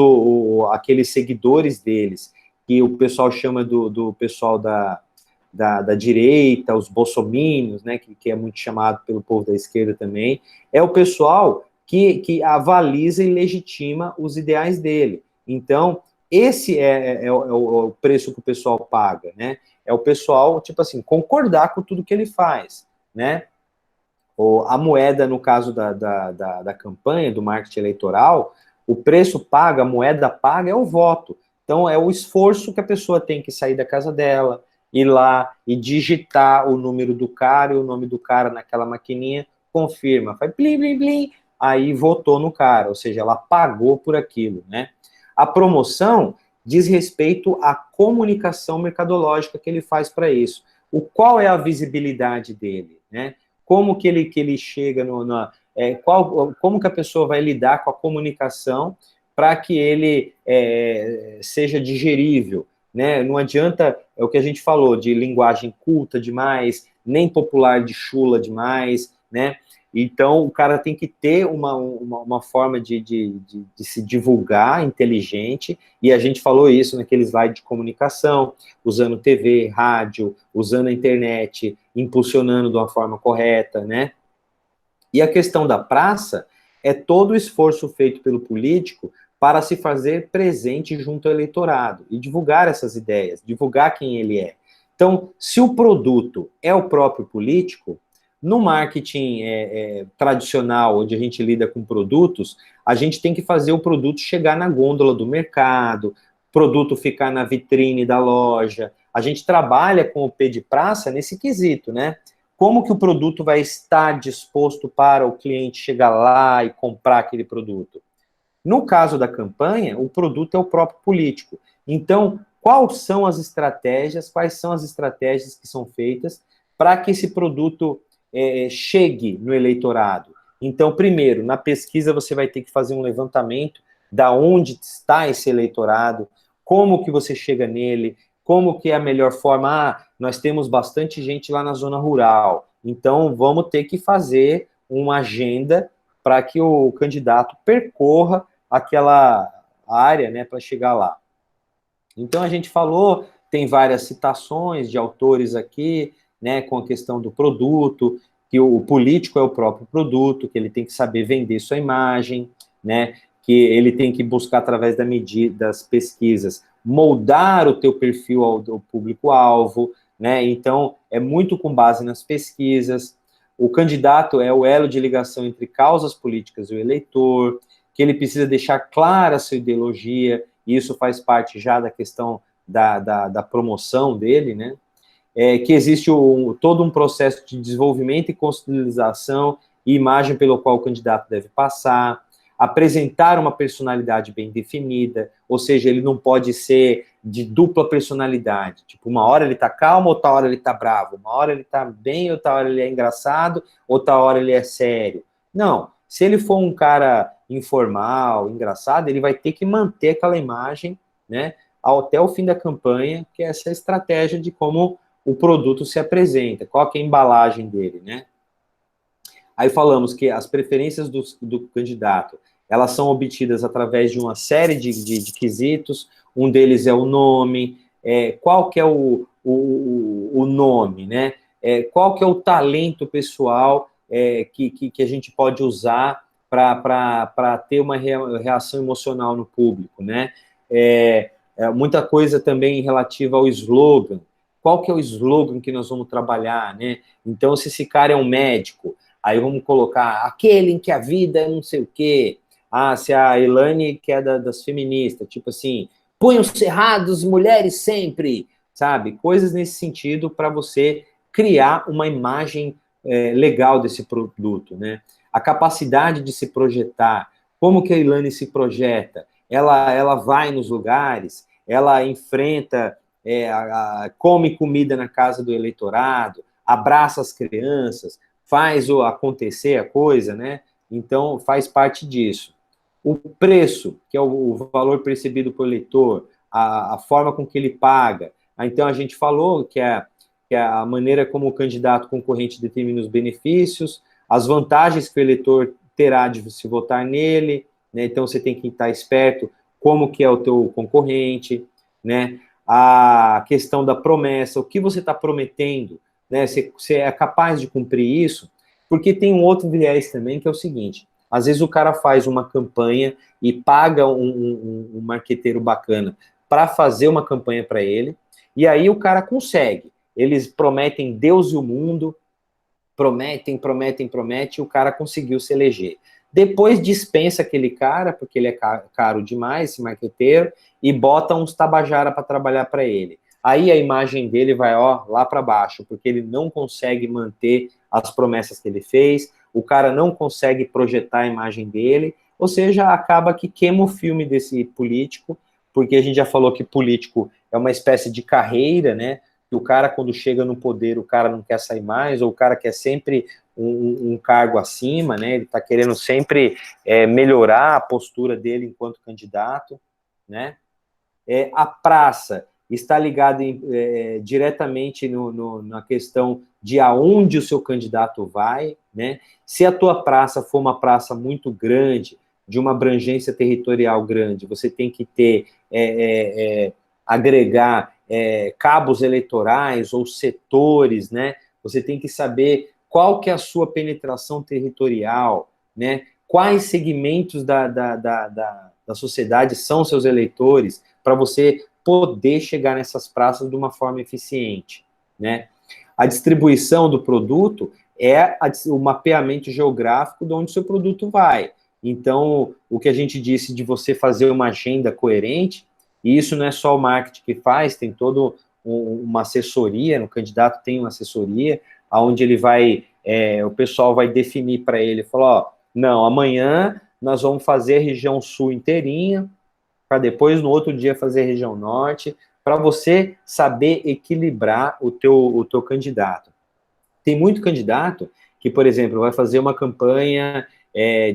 aqueles seguidores deles, que o pessoal chama do pessoal da direita, os bolsominions, né, que é muito chamado pelo povo da esquerda também, é o pessoal que avaliza e legitima os ideais dele. Então, esse é o preço que o pessoal paga, né? É o pessoal, tipo assim, concordar com tudo que ele faz, né? A moeda, no caso da campanha, do marketing eleitoral, o preço pago, a moeda paga é o voto. Então, é o esforço que a pessoa tem que sair da casa dela, ir lá e digitar o número do cara e o nome do cara naquela maquininha, confirma, faz plim, plim, plim, aí votou no cara, ou seja, ela pagou por aquilo, né? A promoção diz respeito à comunicação mercadológica que ele faz para isso. Qual é a visibilidade dele, né? Como que ele chega como que a pessoa vai lidar com a comunicação para que ele seja digerível, né? Não adianta, é o que a gente falou, de linguagem culta demais, nem popular de chula demais, né? Então, o cara tem que ter uma forma de se divulgar inteligente, e a gente falou isso naquele slide de comunicação, usando TV, rádio, usando a internet, impulsionando de uma forma correta, né? E a questão da praça é todo o esforço feito pelo político para se fazer presente junto ao eleitorado e divulgar essas ideias, divulgar quem ele é. Então, se o produto é o próprio político, no marketing tradicional, onde a gente lida com produtos, a gente tem que fazer o produto chegar na gôndola do mercado, produto ficar na vitrine da loja. A gente trabalha com o P de praça nesse quesito, né? Como que o produto vai estar disposto para o cliente chegar lá e comprar aquele produto? No caso da campanha, o produto é o próprio político. Então, quais são as estratégias que são feitas para que esse produto chegue no eleitorado? Então, primeiro, na pesquisa você vai ter que fazer um levantamento da onde está esse eleitorado, como que você chega nele, como que é a melhor forma. Ah, nós temos bastante gente lá na zona rural, então vamos ter que fazer uma agenda para que o candidato percorra aquela área, né, para chegar lá. Então, a gente falou, tem várias citações de autores aqui, né, com a questão do produto, que o político é o próprio produto, que ele tem que saber vender sua imagem, né, que ele tem que buscar, através das pesquisas, moldar o teu perfil ao público-alvo, né, então, é muito com base nas pesquisas. O candidato é o elo de ligação entre causas políticas e o eleitor, que ele precisa deixar clara a sua ideologia, e isso faz parte já da questão da promoção dele, né? Que existe todo um processo de desenvolvimento e consolidação e imagem pelo qual o candidato deve passar, apresentar uma personalidade bem definida, ou seja, ele não pode ser de dupla personalidade, tipo, uma hora ele tá calmo, outra hora ele tá bravo, uma hora ele tá bem, outra hora ele é engraçado, outra hora ele é sério. Não, se ele for um cara informal, engraçado, ele vai ter que manter aquela imagem, né, até o fim da campanha, que é essa estratégia de como o produto se apresenta, qual que é a embalagem dele, né? Aí falamos que as preferências do candidato, elas são obtidas através de uma série de quesitos, um deles é o nome, qual que é o nome, né? Qual que é o talento pessoal que a gente pode usar para ter uma reação emocional no público, né? Muita coisa também relativa ao slogan. Qual que é o slogan que nós vamos trabalhar, né? Então, se esse cara é um médico, aí vamos colocar aquele em que a vida é não sei o quê. Ah, se a Elaine, que é das feministas, tipo assim, punhos cerrados, mulheres sempre, sabe? Coisas nesse sentido para você criar uma imagem legal desse produto, né? A capacidade de se projetar, como que a Elaine se projeta? Ela vai nos lugares, ela enfrenta, come comida na casa do eleitorado, abraça as crianças, faz acontecer a coisa, né? Então, faz parte disso. O preço, que é o valor percebido pelo eleitor, a forma com que ele paga. Então, a gente falou que é a maneira como o candidato concorrente determina os benefícios, as vantagens que o eleitor terá de se votar nele, né? Então, você tem que estar esperto como que é o teu concorrente, né? A questão da promessa, o que você está prometendo, né? Você é capaz de cumprir isso? Porque tem um outro viés também, que é o seguinte, às vezes o cara faz uma campanha e paga um marqueteiro bacana para fazer uma campanha para ele, e aí o cara consegue. Eles prometem Deus e o mundo, prometem, e o cara conseguiu se eleger. Depois dispensa aquele cara, porque ele é caro demais, esse marqueteiro, e bota uns tabajara para trabalhar para ele. Aí a imagem dele vai lá para baixo, porque ele não consegue manter as promessas que ele fez, o cara não consegue projetar a imagem dele, ou seja, acaba que queima o filme desse político, porque a gente já falou que político é uma espécie de carreira, né? Que o cara, quando chega no poder, o cara não quer sair mais, ou o cara quer sempre um cargo acima, né? Ele está querendo sempre melhorar a postura dele enquanto candidato, né? A praça está ligada diretamente na questão de aonde o seu candidato vai, né? Se a tua praça for uma praça muito grande, de uma abrangência territorial grande, você tem que ter, agregar cabos eleitorais ou setores, né? Você tem que saber qual que é a sua penetração territorial, né? quais segmentos da sociedade são seus eleitores, para você poder chegar nessas praças de uma forma eficiente, né? A distribuição do produto é o mapeamento geográfico de onde o seu produto vai. Então, o que a gente disse de você fazer uma agenda coerente, e isso não é só o marketing que faz, tem toda uma assessoria, o candidato tem uma assessoria, onde ele vai, o pessoal vai definir para ele, falar, ó, não, amanhã nós vamos fazer a região sul inteirinha, para depois, no outro dia, fazer a região norte, para você saber equilibrar o teu candidato. Tem muito candidato que, por exemplo, vai fazer uma campanha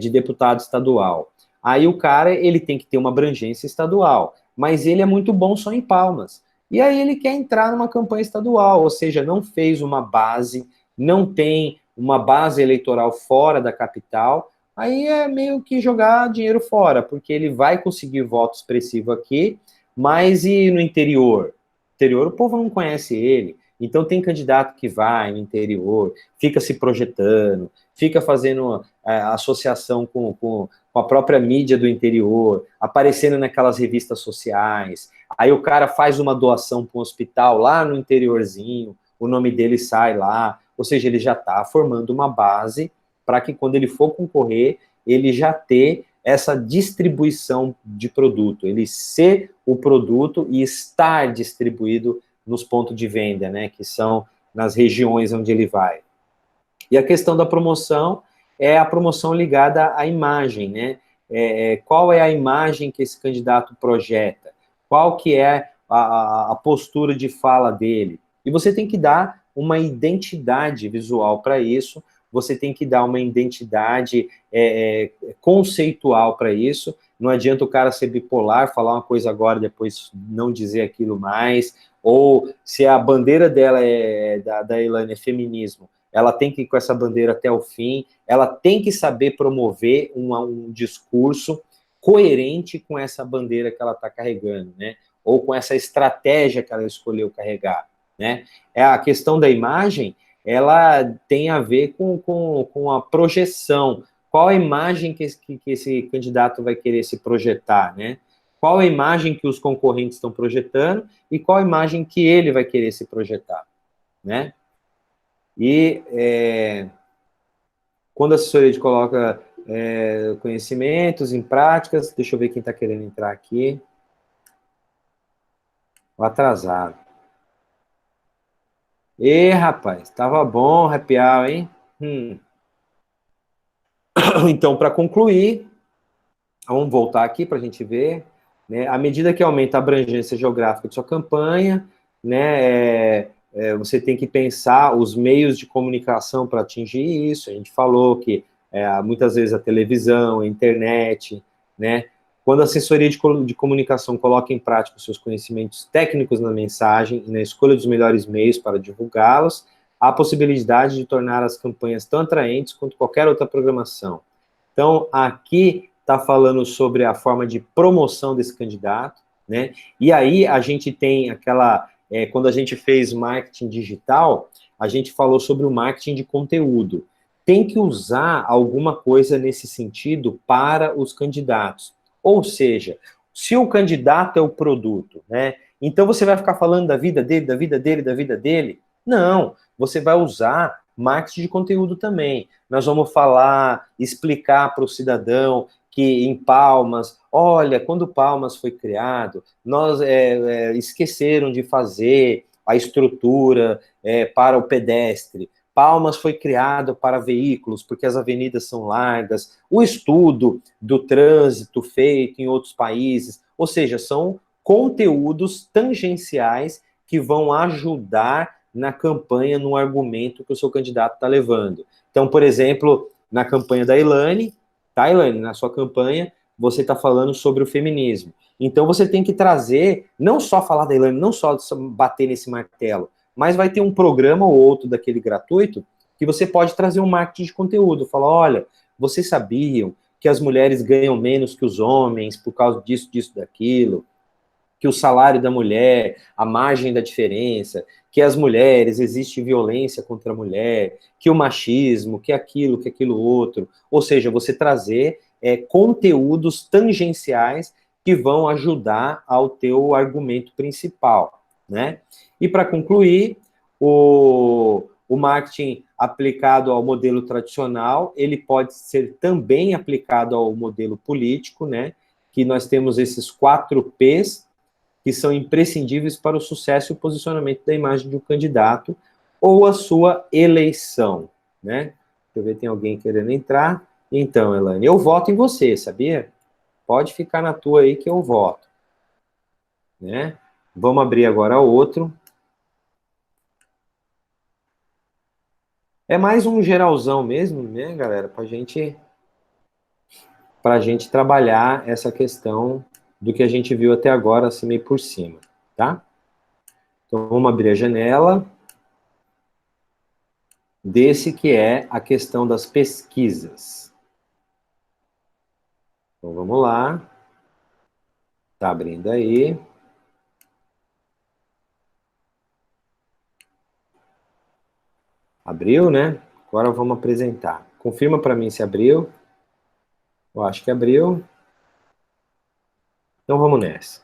de deputado estadual. Aí o cara, ele tem que ter uma abrangência estadual, mas ele é muito bom só em Palmas. E aí ele quer entrar numa campanha estadual, ou seja, não fez uma base, não tem uma base eleitoral fora da capital, aí é meio que jogar dinheiro fora, porque ele vai conseguir voto expressivo aqui, mas e no interior? No interior o povo não conhece ele. Então tem candidato que vai no interior, fica se projetando, fica fazendo associação com a própria mídia do interior, aparecendo naquelas revistas sociais. Aí o cara faz uma doação para um hospital lá no interiorzinho, o nome dele sai lá, ou seja, ele já está formando uma base para que quando ele for concorrer, ele já ter essa distribuição de produto, ele ser o produto e estar distribuído nos pontos de venda, né, que são nas regiões onde ele vai. E a questão da promoção é a promoção ligada à imagem, né, qual é a imagem que esse candidato projeta, qual que é a postura de fala dele, e você tem que dar uma identidade visual para isso, você tem que dar uma identidade conceitual para isso, não adianta o cara ser bipolar, falar uma coisa agora, depois não dizer aquilo mais, ou se a bandeira dela da Elaine é feminismo, ela tem que ir com essa bandeira até o fim, ela tem que saber promover um discurso coerente com essa bandeira que ela está carregando, né? Ou com essa estratégia que ela escolheu carregar, né? A questão da imagem, ela tem a ver com a projeção. Qual a imagem que esse candidato vai querer se projetar, né? Qual a imagem que os concorrentes estão projetando e qual a imagem que ele vai querer se projetar, né? E quando a assessoria coloca conhecimentos em práticas, deixa eu ver quem está querendo entrar aqui. O atrasado. Rapaz, tava bom o happy hour, hein? Então, para concluir, vamos voltar aqui para a gente ver, né? À medida que aumenta a abrangência geográfica de sua campanha, né, você tem que pensar os meios de comunicação para atingir isso. A gente falou que muitas vezes a televisão, a internet, né? Quando a assessoria de comunicação coloca em prática os seus conhecimentos técnicos na mensagem e na escolha dos melhores meios para divulgá-los, há a possibilidade de tornar as campanhas tão atraentes quanto qualquer outra programação. Então, aqui está falando sobre a forma de promoção desse candidato, né? E aí a gente tem aquela... quando a gente fez marketing digital, a gente falou sobre o marketing de conteúdo. Tem que usar alguma coisa nesse sentido para os candidatos. Ou seja, se o candidato é o produto, né? Então você vai ficar falando da vida dele, da vida dele, da vida dele? Não, você vai usar marketing de conteúdo também. Nós vamos falar, explicar para o cidadão que em Palmas, olha, quando Palmas foi criado, nós esqueceram de fazer a estrutura para o pedestre. Palmas foi criado para veículos, porque as avenidas são largas, o estudo do trânsito feito em outros países, ou seja, são conteúdos tangenciais que vão ajudar na campanha, no argumento que o seu candidato está levando. Então, por exemplo, na campanha da Elaine, tá, Elaine? Na sua campanha, você está falando sobre o feminismo. Então, você tem que trazer, não só falar da Elaine, não só bater nesse martelo, mas vai ter um programa ou outro daquele gratuito que você pode trazer um marketing de conteúdo. Falar, olha, vocês sabiam que as mulheres ganham menos que os homens por causa disso, disso, daquilo? que o salário da mulher, a margem da diferença, que as mulheres, existe violência contra a mulher, que o machismo, que aquilo outro. Ou seja, você trazer conteúdos tangenciais que vão ajudar ao teu argumento principal, né? E para concluir, o marketing aplicado ao modelo tradicional, ele pode ser também aplicado ao modelo político, né? Que nós temos esses 4 P's, que são imprescindíveis para o sucesso e o posicionamento da imagem de um candidato ou a sua eleição, né? Deixa eu ver, tem alguém querendo entrar. Então, Elaine, eu voto em você, sabia? Pode ficar na tua aí que eu voto, né? Vamos abrir agora outro. É mais um geralzão mesmo, né, galera? Pra gente trabalhar essa questão do que a gente viu até agora, assim, meio por cima, tá? Então, vamos abrir a janela desse que é a questão das pesquisas. Então, vamos lá. Tá abrindo aí. Abriu, né? Agora vamos apresentar. Confirma para mim se abriu. Eu acho que abriu. Então, vamos nessa.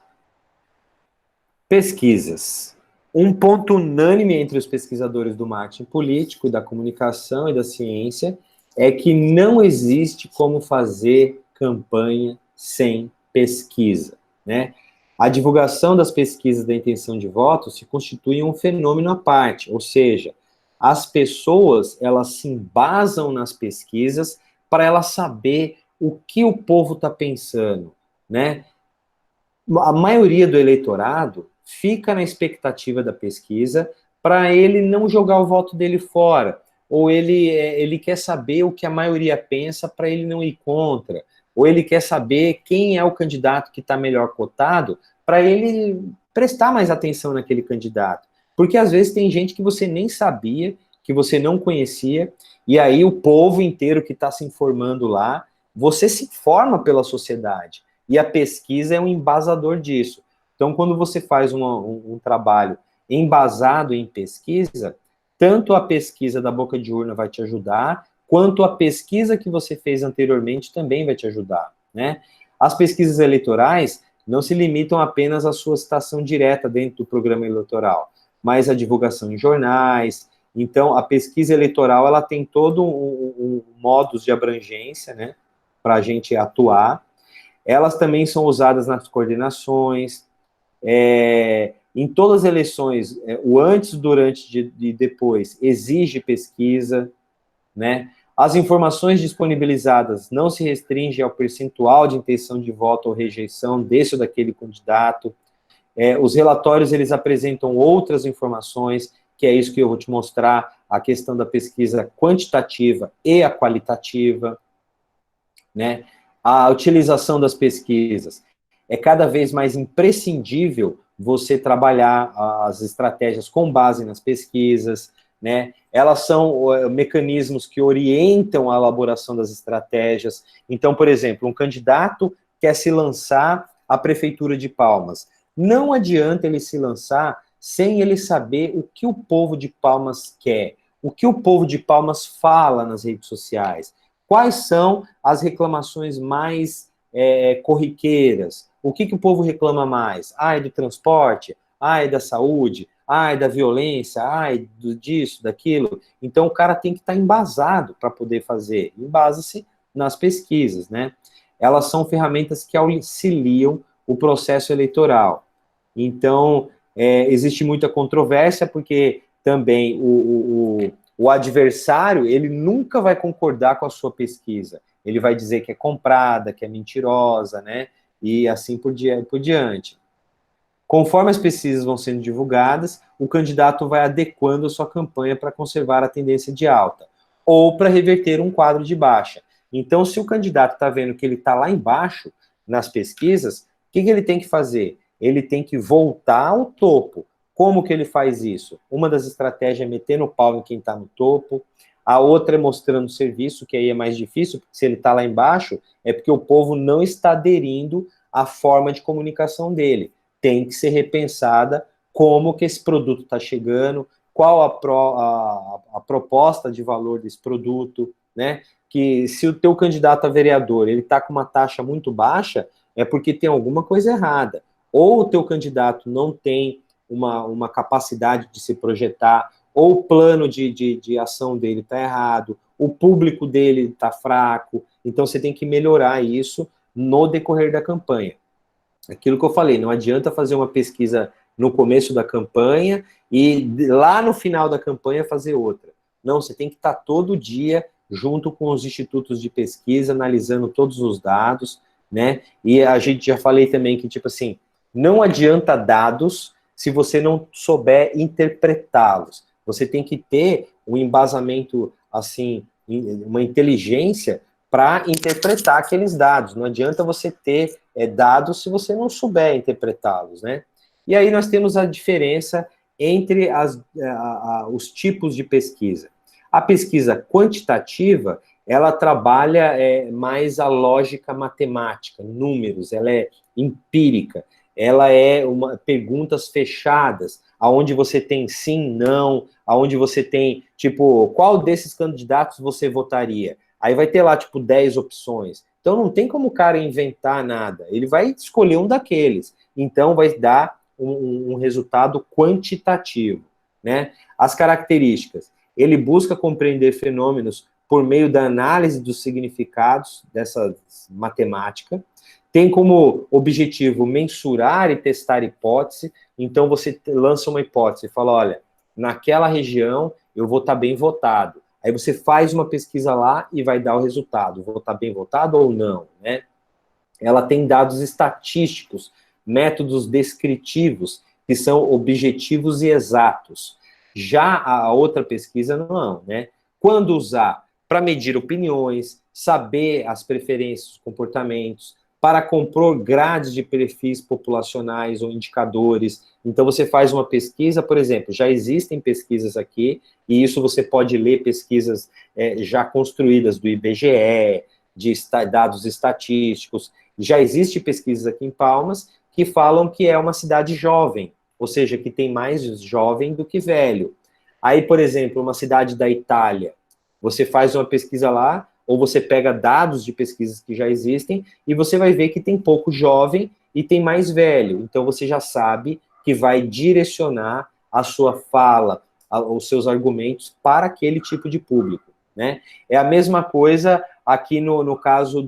Pesquisas. Um ponto unânime entre os pesquisadores do marketing político, da comunicação e da ciência é que não existe como fazer campanha sem pesquisa, né? A divulgação das pesquisas da intenção de voto se constitui um fenômeno à parte, ou seja, as pessoas, elas se embasam nas pesquisas para elas saber o que o povo está pensando, né? A maioria do eleitorado fica na expectativa da pesquisa para ele não jogar o voto dele fora, ou ele quer saber o que a maioria pensa para ele não ir contra, ou ele quer saber quem é o candidato que está melhor cotado para ele prestar mais atenção naquele candidato. Porque às vezes tem gente que você nem sabia, que você não conhecia, e aí o povo inteiro que está se informando lá, você se informa pela sociedade. E a pesquisa é um embasador disso. Então, quando você faz um trabalho embasado em pesquisa, tanto a pesquisa da boca de urna vai te ajudar, quanto a pesquisa que você fez anteriormente também vai te ajudar, né? As pesquisas eleitorais não se limitam apenas à sua citação direta dentro do programa eleitoral, mas a divulgação em jornais. Então, a pesquisa eleitoral, ela tem todo um modus de abrangência, né, para a gente atuar. Elas também são usadas nas coordenações, em todas as eleições, o antes, durante e depois exige pesquisa, né? As informações disponibilizadas não se restringem ao percentual de intenção de voto ou rejeição desse ou daquele candidato. Os relatórios, eles apresentam outras informações, que é isso que eu vou te mostrar, a questão da pesquisa quantitativa e a qualitativa, né? A utilização das pesquisas. É cada vez mais imprescindível você trabalhar as estratégias com base nas pesquisas, né? Elas são mecanismos que orientam a elaboração das estratégias. Então, por exemplo, um candidato quer se lançar à Prefeitura de Palmas. Não adianta ele se lançar sem ele saber o que o povo de Palmas quer, o que o povo de Palmas fala nas redes sociais, quais são as reclamações mais corriqueiras, o que o povo reclama mais? Ai, do transporte, ai, da saúde, ai, da violência, ai, disso, daquilo. Então, o cara tem que estar embasado para poder fazer. Embasa-se nas pesquisas, né? Elas são ferramentas que auxiliam o processo eleitoral. Então, existe muita controvérsia, porque também o adversário, ele nunca vai concordar com a sua pesquisa. Ele vai dizer que é comprada, que é mentirosa, né? E assim por diante. Conforme as pesquisas vão sendo divulgadas, o candidato vai adequando a sua campanha para conservar a tendência de alta, ou para reverter um quadro de baixa. Então, se o candidato está vendo que ele está lá embaixo, nas pesquisas, o que ele tem que fazer? Ele tem que voltar ao topo. Como que ele faz isso? Uma das estratégias é meter no pau em quem está no topo, a outra é mostrando serviço, que aí é mais difícil, porque se ele está lá embaixo, é porque o povo não está aderindo à forma de comunicação dele. tem que ser repensada como que esse produto está chegando, qual a proposta de valor desse produto, né? Que se o teu candidato a vereador ele está com uma taxa muito baixa, é porque tem alguma coisa errada. Ou o teu candidato não tem uma capacidade de se projetar, ou o plano de ação dele está errado, o público dele está fraco, então você tem que melhorar isso no decorrer da campanha. Aquilo que eu falei, não adianta fazer uma pesquisa no começo da campanha e lá no final da campanha fazer outra. Não, você tem que estar todo dia junto com os institutos de pesquisa, analisando todos os dados, né? E a gente já falei também que, tipo assim, não adianta dados se você não souber interpretá-los. Você tem que ter um embasamento, assim, uma inteligência para interpretar aqueles dados. Não adianta você ter dados se você não souber interpretá-los, né? E aí nós temos a diferença entre os tipos de pesquisa. A pesquisa quantitativa, ela trabalha mais a lógica matemática, números, ela é empírica, ela é perguntas fechadas, aonde você tem sim, não, aonde você tem, tipo, qual desses candidatos você votaria? Aí vai ter lá, tipo, 10 opções. Então não tem como o cara inventar nada, ele vai escolher um daqueles. Então vai dar um resultado quantitativo, né? As características, ele busca compreender fenômenos por meio da análise dos significados dessa matemática, tem como objetivo mensurar e testar hipótese, então você lança uma hipótese e fala, olha, naquela região eu vou estar bem votado. Aí você faz uma pesquisa lá e vai dar o resultado, vou estar bem votado ou não, né? Ela tem dados estatísticos, métodos descritivos, que são objetivos e exatos. Já a outra pesquisa, não, né? Quando usar? Para medir opiniões, saber as preferências, os comportamentos, para compor grades de perfis populacionais ou indicadores. Então, você faz uma pesquisa, por exemplo, já existem pesquisas aqui, e isso você pode ler pesquisas já construídas do IBGE, de dados estatísticos. Já existe pesquisas aqui em Palmas que falam que é uma cidade jovem, ou seja, que tem mais jovem do que velho. Aí, por exemplo, uma cidade da Itália, você faz uma pesquisa lá, ou você pega dados de pesquisas que já existem, e você vai ver que tem pouco jovem e tem mais velho. Então, você já sabe que vai direcionar a sua fala, os seus argumentos para aquele tipo de público, né? É a mesma coisa aqui no caso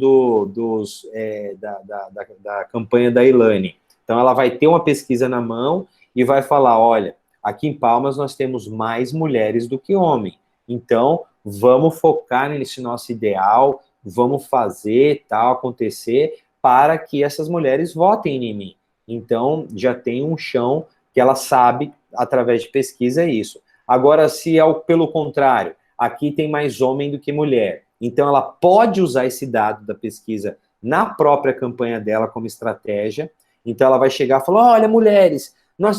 da campanha da Elaine. Então, ela vai ter uma pesquisa na mão e vai falar, olha, aqui em Palmas nós temos mais mulheres do que homens. Então, vamos focar nesse nosso ideal, vamos fazer tal acontecer para que essas mulheres votem em mim. Então, já tem um chão que ela sabe, através de pesquisa, isso. Agora, se é pelo contrário, aqui tem mais homem do que mulher. Então, ela pode usar esse dado da pesquisa na própria campanha dela como estratégia. Então, ela vai chegar e falar, olha, mulheres,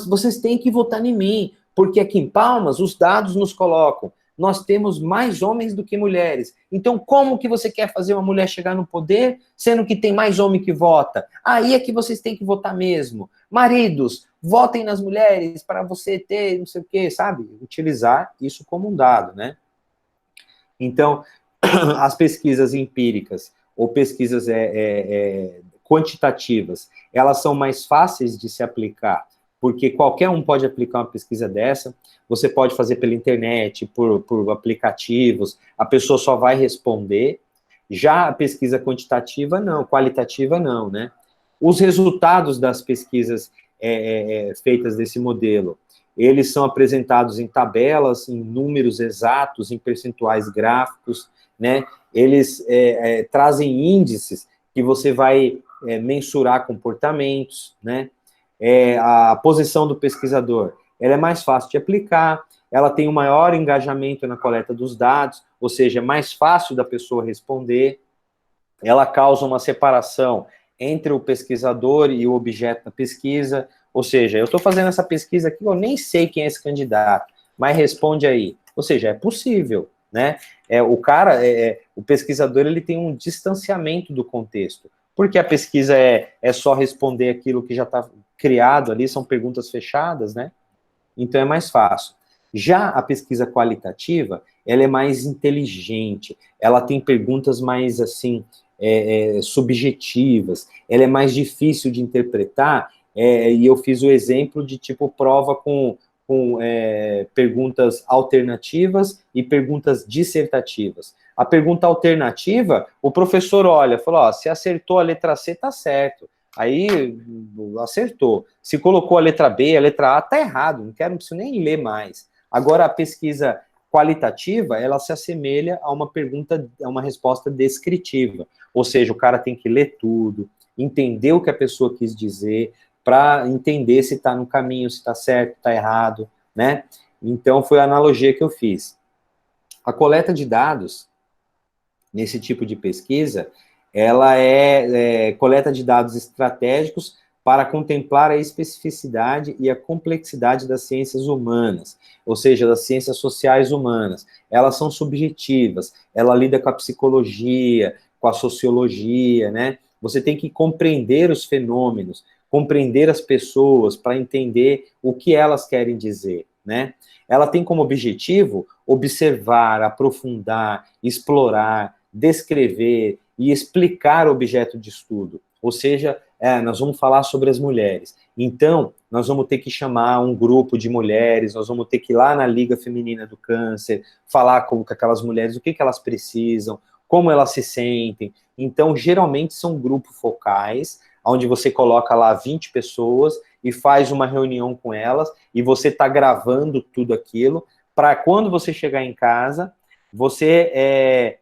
vocês têm que votar em mim, porque aqui em Palmas os dados nos colocam. Nós temos mais homens do que mulheres. Então, como que você quer fazer uma mulher chegar no poder, sendo que tem mais homem que vota? Aí é que vocês têm que votar mesmo. Maridos, votem nas mulheres para você ter não sei o quê, sabe? Utilizar isso como um dado, né? Então, as pesquisas empíricas ou pesquisas quantitativas, elas são mais fáceis de se aplicar, porque qualquer um pode aplicar uma pesquisa dessa, você pode fazer pela internet, por aplicativos, a pessoa só vai responder. Já a pesquisa quantitativa, não, qualitativa, não, né? Os resultados das pesquisas feitas desse modelo, eles são apresentados em tabelas, em números exatos, em percentuais gráficos, né? Eles trazem índices que você vai mensurar comportamentos, né? A posição do pesquisador, ela é mais fácil de aplicar, ela tem um maior engajamento na coleta dos dados, ou seja, é mais fácil da pessoa responder, ela causa uma separação entre o pesquisador e o objeto da pesquisa, ou seja, eu estou fazendo essa pesquisa aqui, eu nem sei quem é esse candidato, mas responde aí. Ou seja, é possível, né? O pesquisador, ele tem um distanciamento do contexto, porque a pesquisa é só responder aquilo que já está criado ali, são perguntas fechadas, né? Então é mais fácil. Já a pesquisa qualitativa, ela é mais inteligente, ela tem perguntas mais, assim, subjetivas, ela é mais difícil de interpretar, e eu fiz o exemplo de, tipo, prova com perguntas alternativas e perguntas dissertativas. A pergunta alternativa, o professor olha, fala, ó, se acertou a letra C, tá certo. Aí, acertou. Se colocou a letra B, a letra A, tá errado, não preciso nem ler mais. Agora, a pesquisa qualitativa, ela se assemelha a uma pergunta, a uma resposta descritiva. Ou seja, o cara tem que ler tudo, entender o que a pessoa quis dizer, para entender se está no caminho, se está certo, está errado, né? Então, foi a analogia que eu fiz. A coleta de dados, nesse tipo de pesquisa, ela é coleta de dados estratégicos para contemplar a especificidade e a complexidade das ciências humanas, ou seja, das ciências sociais humanas. Elas são subjetivas, ela lida com a psicologia, com a sociologia, né? Você tem que compreender os fenômenos, compreender as pessoas para entender o que elas querem dizer, né? Ela tem como objetivo observar, aprofundar, explorar, descrever e explicar o objeto de estudo. Ou seja, nós vamos falar sobre as mulheres. Então, nós vamos ter que chamar um grupo de mulheres, nós vamos ter que ir lá na Liga Feminina do Câncer, falar com aquelas mulheres, o que elas precisam, como elas se sentem. Então, geralmente são grupos focais, onde você coloca lá 20 pessoas e faz uma reunião com elas, e você está gravando tudo aquilo, para quando você chegar em casa, você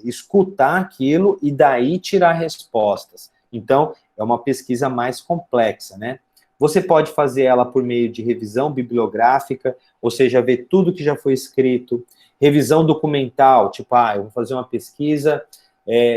escutar aquilo e daí tirar respostas. Então, é uma pesquisa mais complexa, né? Você pode fazer ela por meio de revisão bibliográfica, ou seja, ver tudo que já foi escrito, revisão documental, tipo, eu vou fazer uma pesquisa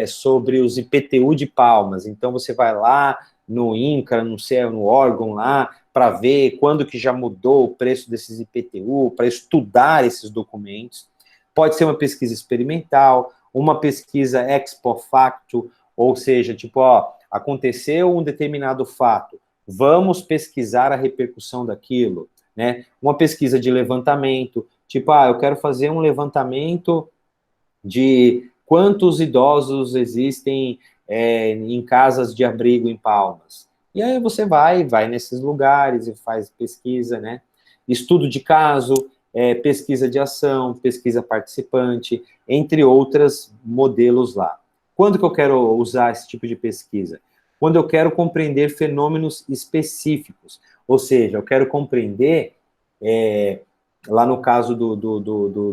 sobre os IPTU de Palmas, então você vai lá no INCRA, no órgão lá, para ver quando que já mudou o preço desses IPTU, para estudar esses documentos. Pode ser uma pesquisa experimental, uma pesquisa ex post facto, ou seja, tipo, aconteceu um determinado fato, vamos pesquisar a repercussão daquilo, né? Uma pesquisa de levantamento, tipo, eu quero fazer um levantamento de quantos idosos existem em casas de abrigo em Palmas. E aí você vai nesses lugares e faz pesquisa, né? Estudo de caso, pesquisa de ação, pesquisa participante, entre outros modelos lá. Quando que eu quero usar esse tipo de pesquisa? Quando eu quero compreender fenômenos específicos, ou seja, eu quero compreender, lá no caso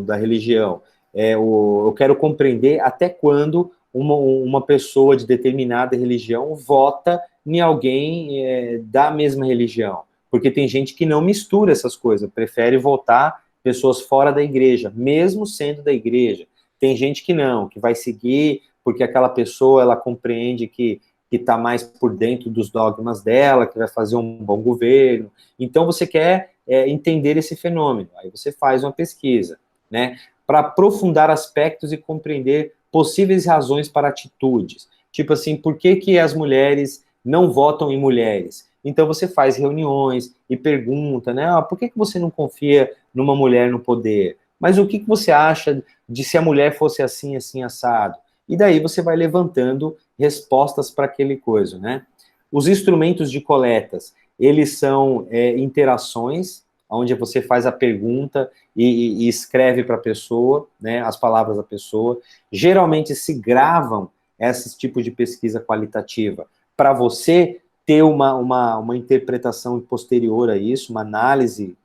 da religião, eu quero compreender até quando uma pessoa de determinada religião vota em alguém da mesma religião. Porque tem gente que não mistura essas coisas, prefere votar pessoas fora da igreja, mesmo sendo da igreja. Tem gente que não, que vai seguir porque aquela pessoa, ela compreende que está mais por dentro dos dogmas dela, que vai fazer um bom governo. Então, você quer entender esse fenômeno. Aí você faz uma pesquisa, né? Para aprofundar aspectos e compreender possíveis razões para atitudes. Tipo assim, por que as mulheres não votam em mulheres? Então, você faz reuniões e pergunta, né? Por que você não confia numa mulher no poder? Mas o que você acha de se a mulher fosse assim, assim, assado? E daí você vai levantando respostas para aquele coisa, né? Os instrumentos de coletas, eles são interações, onde você faz a pergunta e escreve para a pessoa, né, as palavras da pessoa. Geralmente se gravam esses tipos de pesquisa qualitativa para você ter uma interpretação posterior a isso, uma análise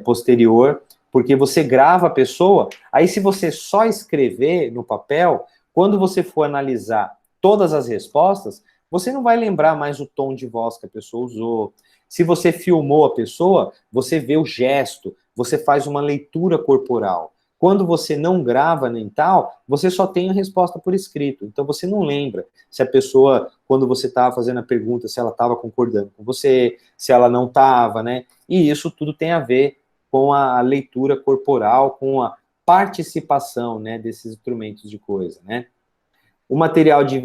posterior, porque você grava a pessoa, aí se você só escrever no papel, quando você for analisar todas as respostas, você não vai lembrar mais o tom de voz que a pessoa usou. Se você filmou a pessoa, você vê o gesto, você faz uma leitura corporal. Quando você não grava nem tal, você só tem a resposta por escrito. Então você não lembra se a pessoa, quando você estava fazendo a pergunta, se ela estava concordando com você, se ela não estava, né? E isso tudo tem a ver com a leitura corporal, com a participação, né, desses instrumentos de coisa, né? O material de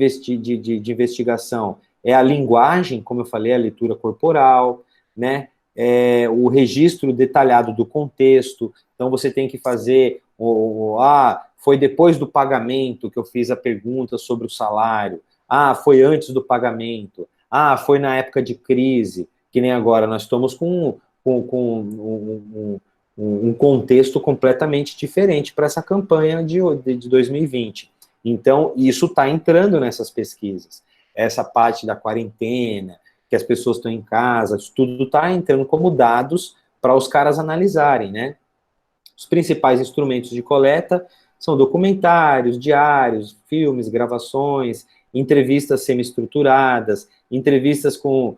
investigação, é a linguagem, como eu falei, a leitura corporal, né? O registro detalhado do contexto. Então, você tem que fazer foi depois do pagamento que eu fiz a pergunta sobre o salário. Foi antes do pagamento. Foi na época de crise, que nem agora. Nós estamos com um contexto completamente diferente para essa campanha de 2020. Então, isso está entrando nessas pesquisas. Essa parte da quarentena, que as pessoas estão em casa, isso tudo está entrando como dados para os caras analisarem, né? Os principais instrumentos de coleta são documentários, diários, filmes, gravações, entrevistas semi-estruturadas, entrevistas com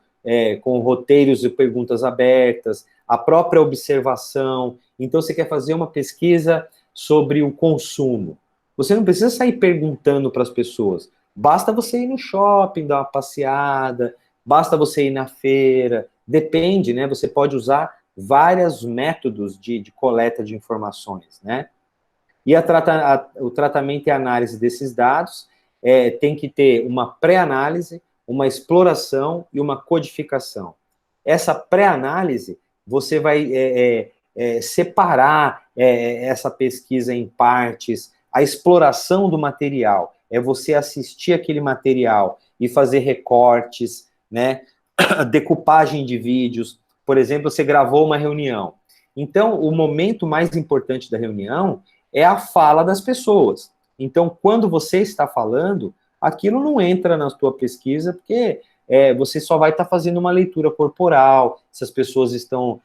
roteiros e perguntas abertas, a própria observação. Então, você quer fazer uma pesquisa sobre o consumo. Você não precisa sair perguntando para as pessoas. Basta você ir no shopping, dar uma passeada, basta você ir na feira. Depende, né? Você pode usar vários métodos de coleta de informações, né? E o tratamento e análise desses dados tem que ter uma pré-análise, uma exploração e uma codificação. Essa pré-análise, você vai separar essa pesquisa em partes. A exploração do material é você assistir aquele material e fazer recortes, né? Decupagem de vídeos. Por exemplo, você gravou uma reunião. Então, o momento mais importante da reunião é a fala das pessoas. Então, quando você está falando, aquilo não entra na sua pesquisa, porque você só vai estar fazendo uma leitura corporal, se as pessoas estão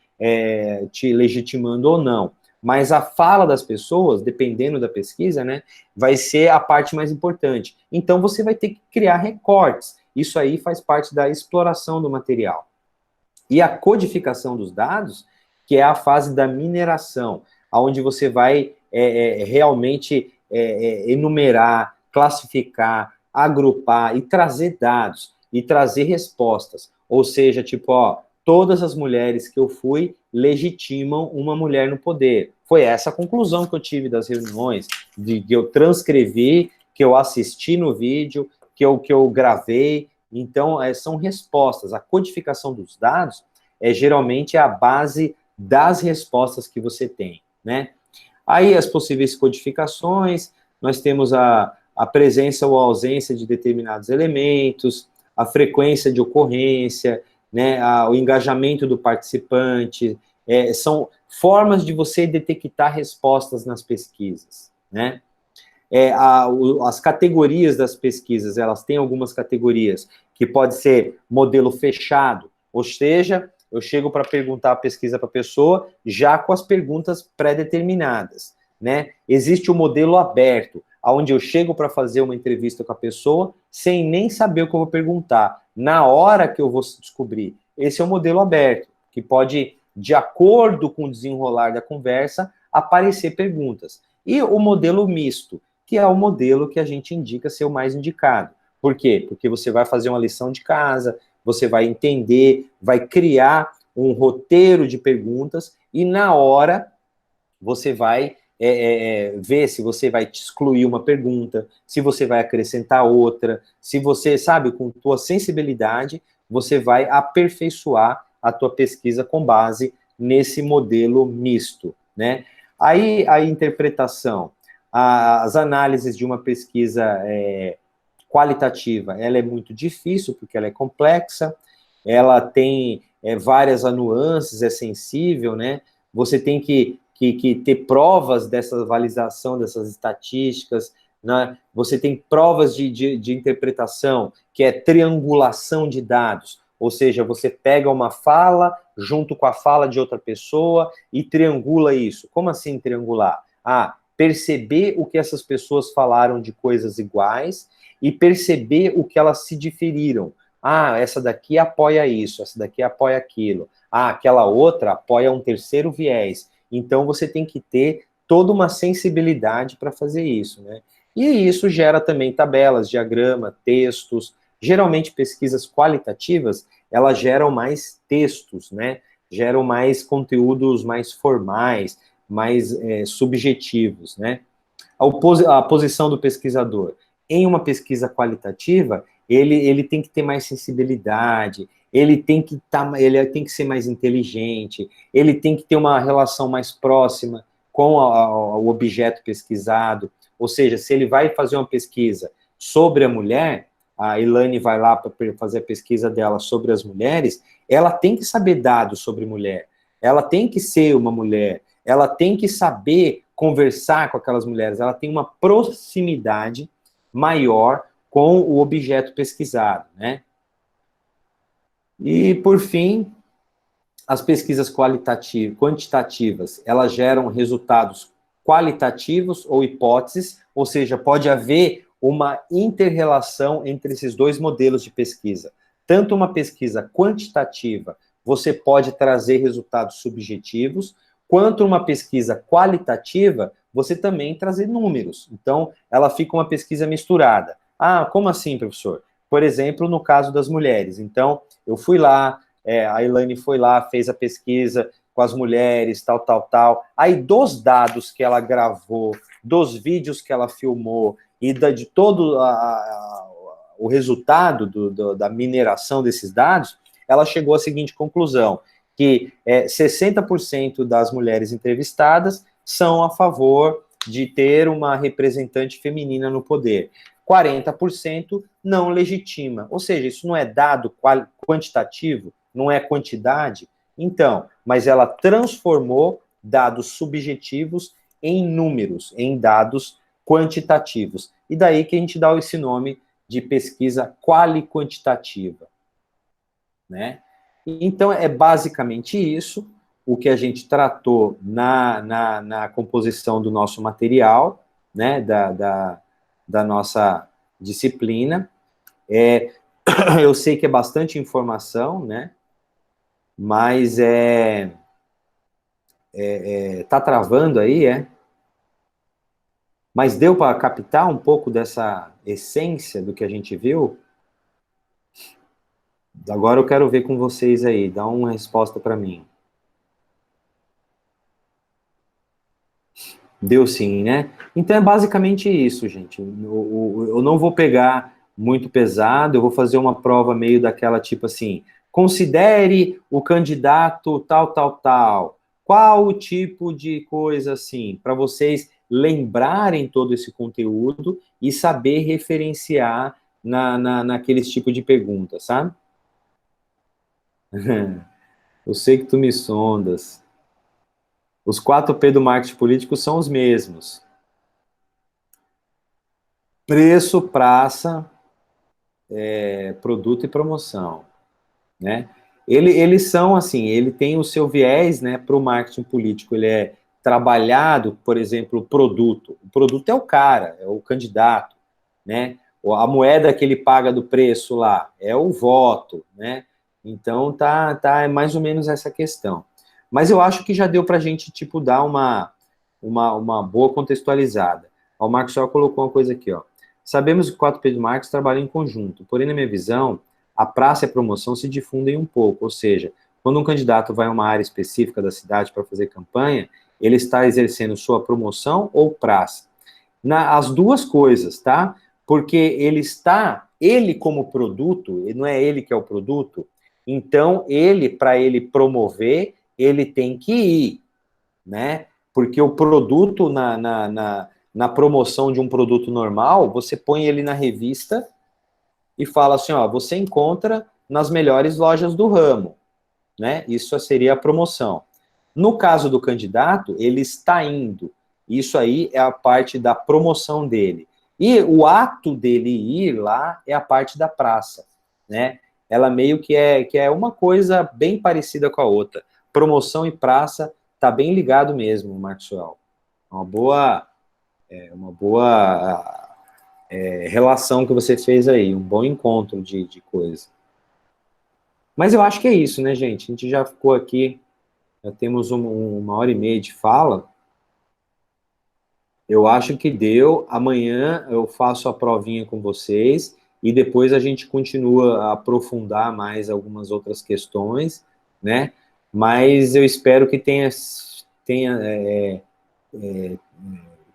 te legitimando ou não. Mas a fala das pessoas, dependendo da pesquisa, né, vai ser a parte mais importante. Então, você vai ter que criar recortes. Isso aí faz parte da exploração do material. E a codificação dos dados, que é a fase da mineração, onde você vai realmente enumerar, classificar, agrupar e trazer dados, e trazer respostas. Ou seja, tipo, todas as mulheres que eu fui legitimam uma mulher no poder. Foi essa a conclusão que eu tive das reuniões, que eu transcrevi, que eu assisti no vídeo, que eu gravei. Então, são respostas. A codificação dos dados geralmente a base das respostas que você tem, né? Aí, as possíveis codificações, nós temos a presença ou ausência de determinados elementos, a frequência de ocorrência, né, o engajamento do participante, são formas de você detectar respostas nas pesquisas, né? As categorias das pesquisas, elas têm algumas categorias, que pode ser modelo fechado, ou seja, eu chego para perguntar a pesquisa para a pessoa, já com as perguntas pré-determinadas, né? Existe o modelo aberto, onde eu chego para fazer uma entrevista com a pessoa, sem nem saber o que eu vou perguntar, na hora que eu vou descobrir. Esse é o modelo aberto, que pode, de acordo com o desenrolar da conversa, aparecer perguntas. E o modelo misto, que é o modelo que a gente indica ser o mais indicado. Por quê? Porque você vai fazer uma lição de casa, você vai entender, vai criar um roteiro de perguntas e na hora você vai ver se você vai te excluir uma pergunta, se você vai acrescentar outra, se você, sabe, com tua sensibilidade, você vai aperfeiçoar a tua pesquisa com base nesse modelo misto, né? Aí a interpretação, as análises de uma pesquisa qualitativa, ela é muito difícil, porque ela é complexa, ela tem várias nuances, é sensível, né? Você tem que ter provas dessa validação, dessas estatísticas, né? Você tem provas de interpretação, que é triangulação de dados, ou seja, você pega uma fala junto com a fala de outra pessoa e triangula isso. Como assim triangular? Perceber o que essas pessoas falaram de coisas iguais e perceber o que elas se diferiram. Essa daqui apoia isso, essa daqui apoia aquilo. Aquela outra apoia um terceiro viés. Então, você tem que ter toda uma sensibilidade para fazer isso, né? E isso gera também tabelas, diagrama, textos. Geralmente, pesquisas qualitativas, elas geram mais textos, né? Geram mais conteúdos mais formais, mais subjetivos, né? A posição do pesquisador. Em uma pesquisa qualitativa, ele tem que ter mais sensibilidade, ele tem que ser mais inteligente, ele tem que ter uma relação mais próxima com o objeto pesquisado. Ou seja, se ele vai fazer uma pesquisa sobre a mulher, a Elaine vai lá para fazer a pesquisa dela sobre as mulheres, ela tem que saber dados sobre mulher, ela tem que ser uma mulher, ela tem que saber conversar com aquelas mulheres, ela tem uma proximidade maior com o objeto pesquisado, né? E, por fim, as pesquisas quantitativas, elas geram resultados qualitativos ou hipóteses, ou seja, pode haver uma inter-relação entre esses dois modelos de pesquisa. Tanto uma pesquisa quantitativa, você pode trazer resultados subjetivos, quanto uma pesquisa qualitativa, você também trazer números. Então, ela fica uma pesquisa misturada. Ah, como assim, professor? Por exemplo, no caso das mulheres. Então, eu fui lá, a Elaine foi lá, fez a pesquisa com as mulheres, tal, tal, tal. Aí, dos dados que ela gravou, dos vídeos que ela filmou e de todo o resultado da mineração desses dados, ela chegou à seguinte conclusão, que 60% das mulheres entrevistadas são a favor de ter uma representante feminina no poder. 40% não legitima. Ou seja, isso não é dado quantitativo, não é quantidade. Então, mas ela transformou dados subjetivos em números, em dados quantitativos. E daí que a gente dá esse nome de pesquisa quali-quantitativa, né? Então, é basicamente isso o que a gente tratou na composição do nosso material, né, da nossa disciplina. Eu sei que é bastante informação, né, mas tá travando aí, Mas deu para captar um pouco dessa essência do que a gente viu? Agora eu quero ver com vocês aí, dá uma resposta para mim. Deu sim, né? Então é basicamente isso, gente. Eu não vou pegar muito pesado, eu vou fazer uma prova meio daquela tipo assim: considere o candidato tal, tal, tal. Qual o tipo de coisa assim? Para vocês lembrarem todo esse conteúdo e saber referenciar naqueles tipos de perguntas, sabe? Eu sei que tu me sondas. Os 4P do marketing político são os mesmos. Preço, praça, produto e promoção, né? Eles são assim, ele tem o seu viés, né, para o marketing político, ele é trabalhado, por exemplo, o produto é o cara, é o candidato, né? A moeda que ele paga do preço lá é o voto, né? Então é mais ou menos essa questão. Mas eu acho que já deu para a gente tipo dar uma boa contextualizada. O Marcos só colocou uma coisa aqui, ó. Sabemos que 4P de marketing trabalham em conjunto, porém, na minha visão, a praça e a promoção se difundem um pouco, ou seja, quando um candidato vai a uma área específica da cidade para fazer campanha, ele está exercendo sua promoção ou praça. As duas coisas, tá? Porque ele como produto, não é ele que é o produto, então para ele promover, ele tem que ir, né? Porque o produto na promoção de um produto normal, você põe ele na revista e fala assim, ó, você encontra nas melhores lojas do ramo, né? Isso seria a promoção. No caso do candidato, ele está indo. Isso aí é a parte da promoção dele. E o ato dele ir lá é a parte da praça, né? Ela meio que é uma coisa bem parecida com a outra. Promoção e praça tá bem ligado mesmo, Maxwell. Uma boa relação que você fez aí, um bom encontro de coisa. Mas eu acho que é isso, né, gente? A gente já ficou aqui, já temos uma hora e meia de fala. Eu acho que deu. Amanhã eu faço a provinha com vocês e depois a gente continua a aprofundar mais algumas outras questões, né? Mas eu espero que tenha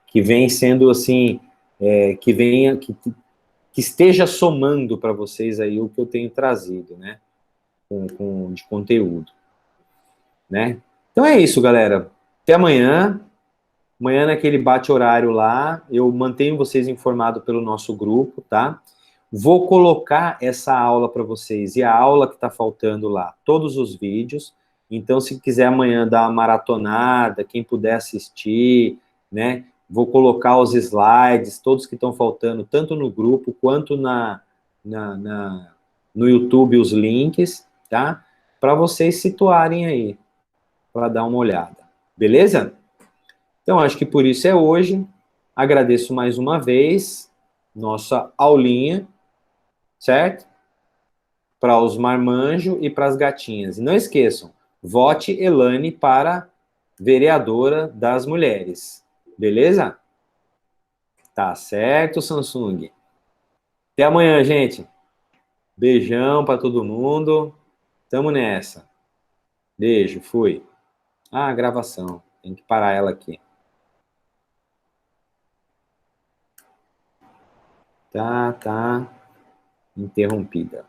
que vem sendo assim, que venha, que esteja somando para vocês aí o que eu tenho trazido, né? De conteúdo, né? Então é isso, galera. Até amanhã. Amanhã naquele bate-horário lá, eu mantenho vocês informados pelo nosso grupo, tá? Vou colocar essa aula para vocês e a aula que está faltando lá, todos os vídeos. Então, se quiser amanhã dar uma maratonada, quem puder assistir, né? Vou colocar os slides, todos que estão faltando, tanto no grupo quanto no YouTube, os links, tá? Para vocês situarem aí, para dar uma olhada. Beleza? Então, acho que por isso é hoje. Agradeço mais uma vez nossa aulinha, certo? Para os marmanjos e para as gatinhas. E não esqueçam, vote Elane para vereadora das mulheres. Beleza? Tá certo, Samsung. Até amanhã, gente. Beijão para todo mundo. Tamo nessa. Beijo, fui. Ah, gravação. Tem que parar ela aqui. Tá interrompida.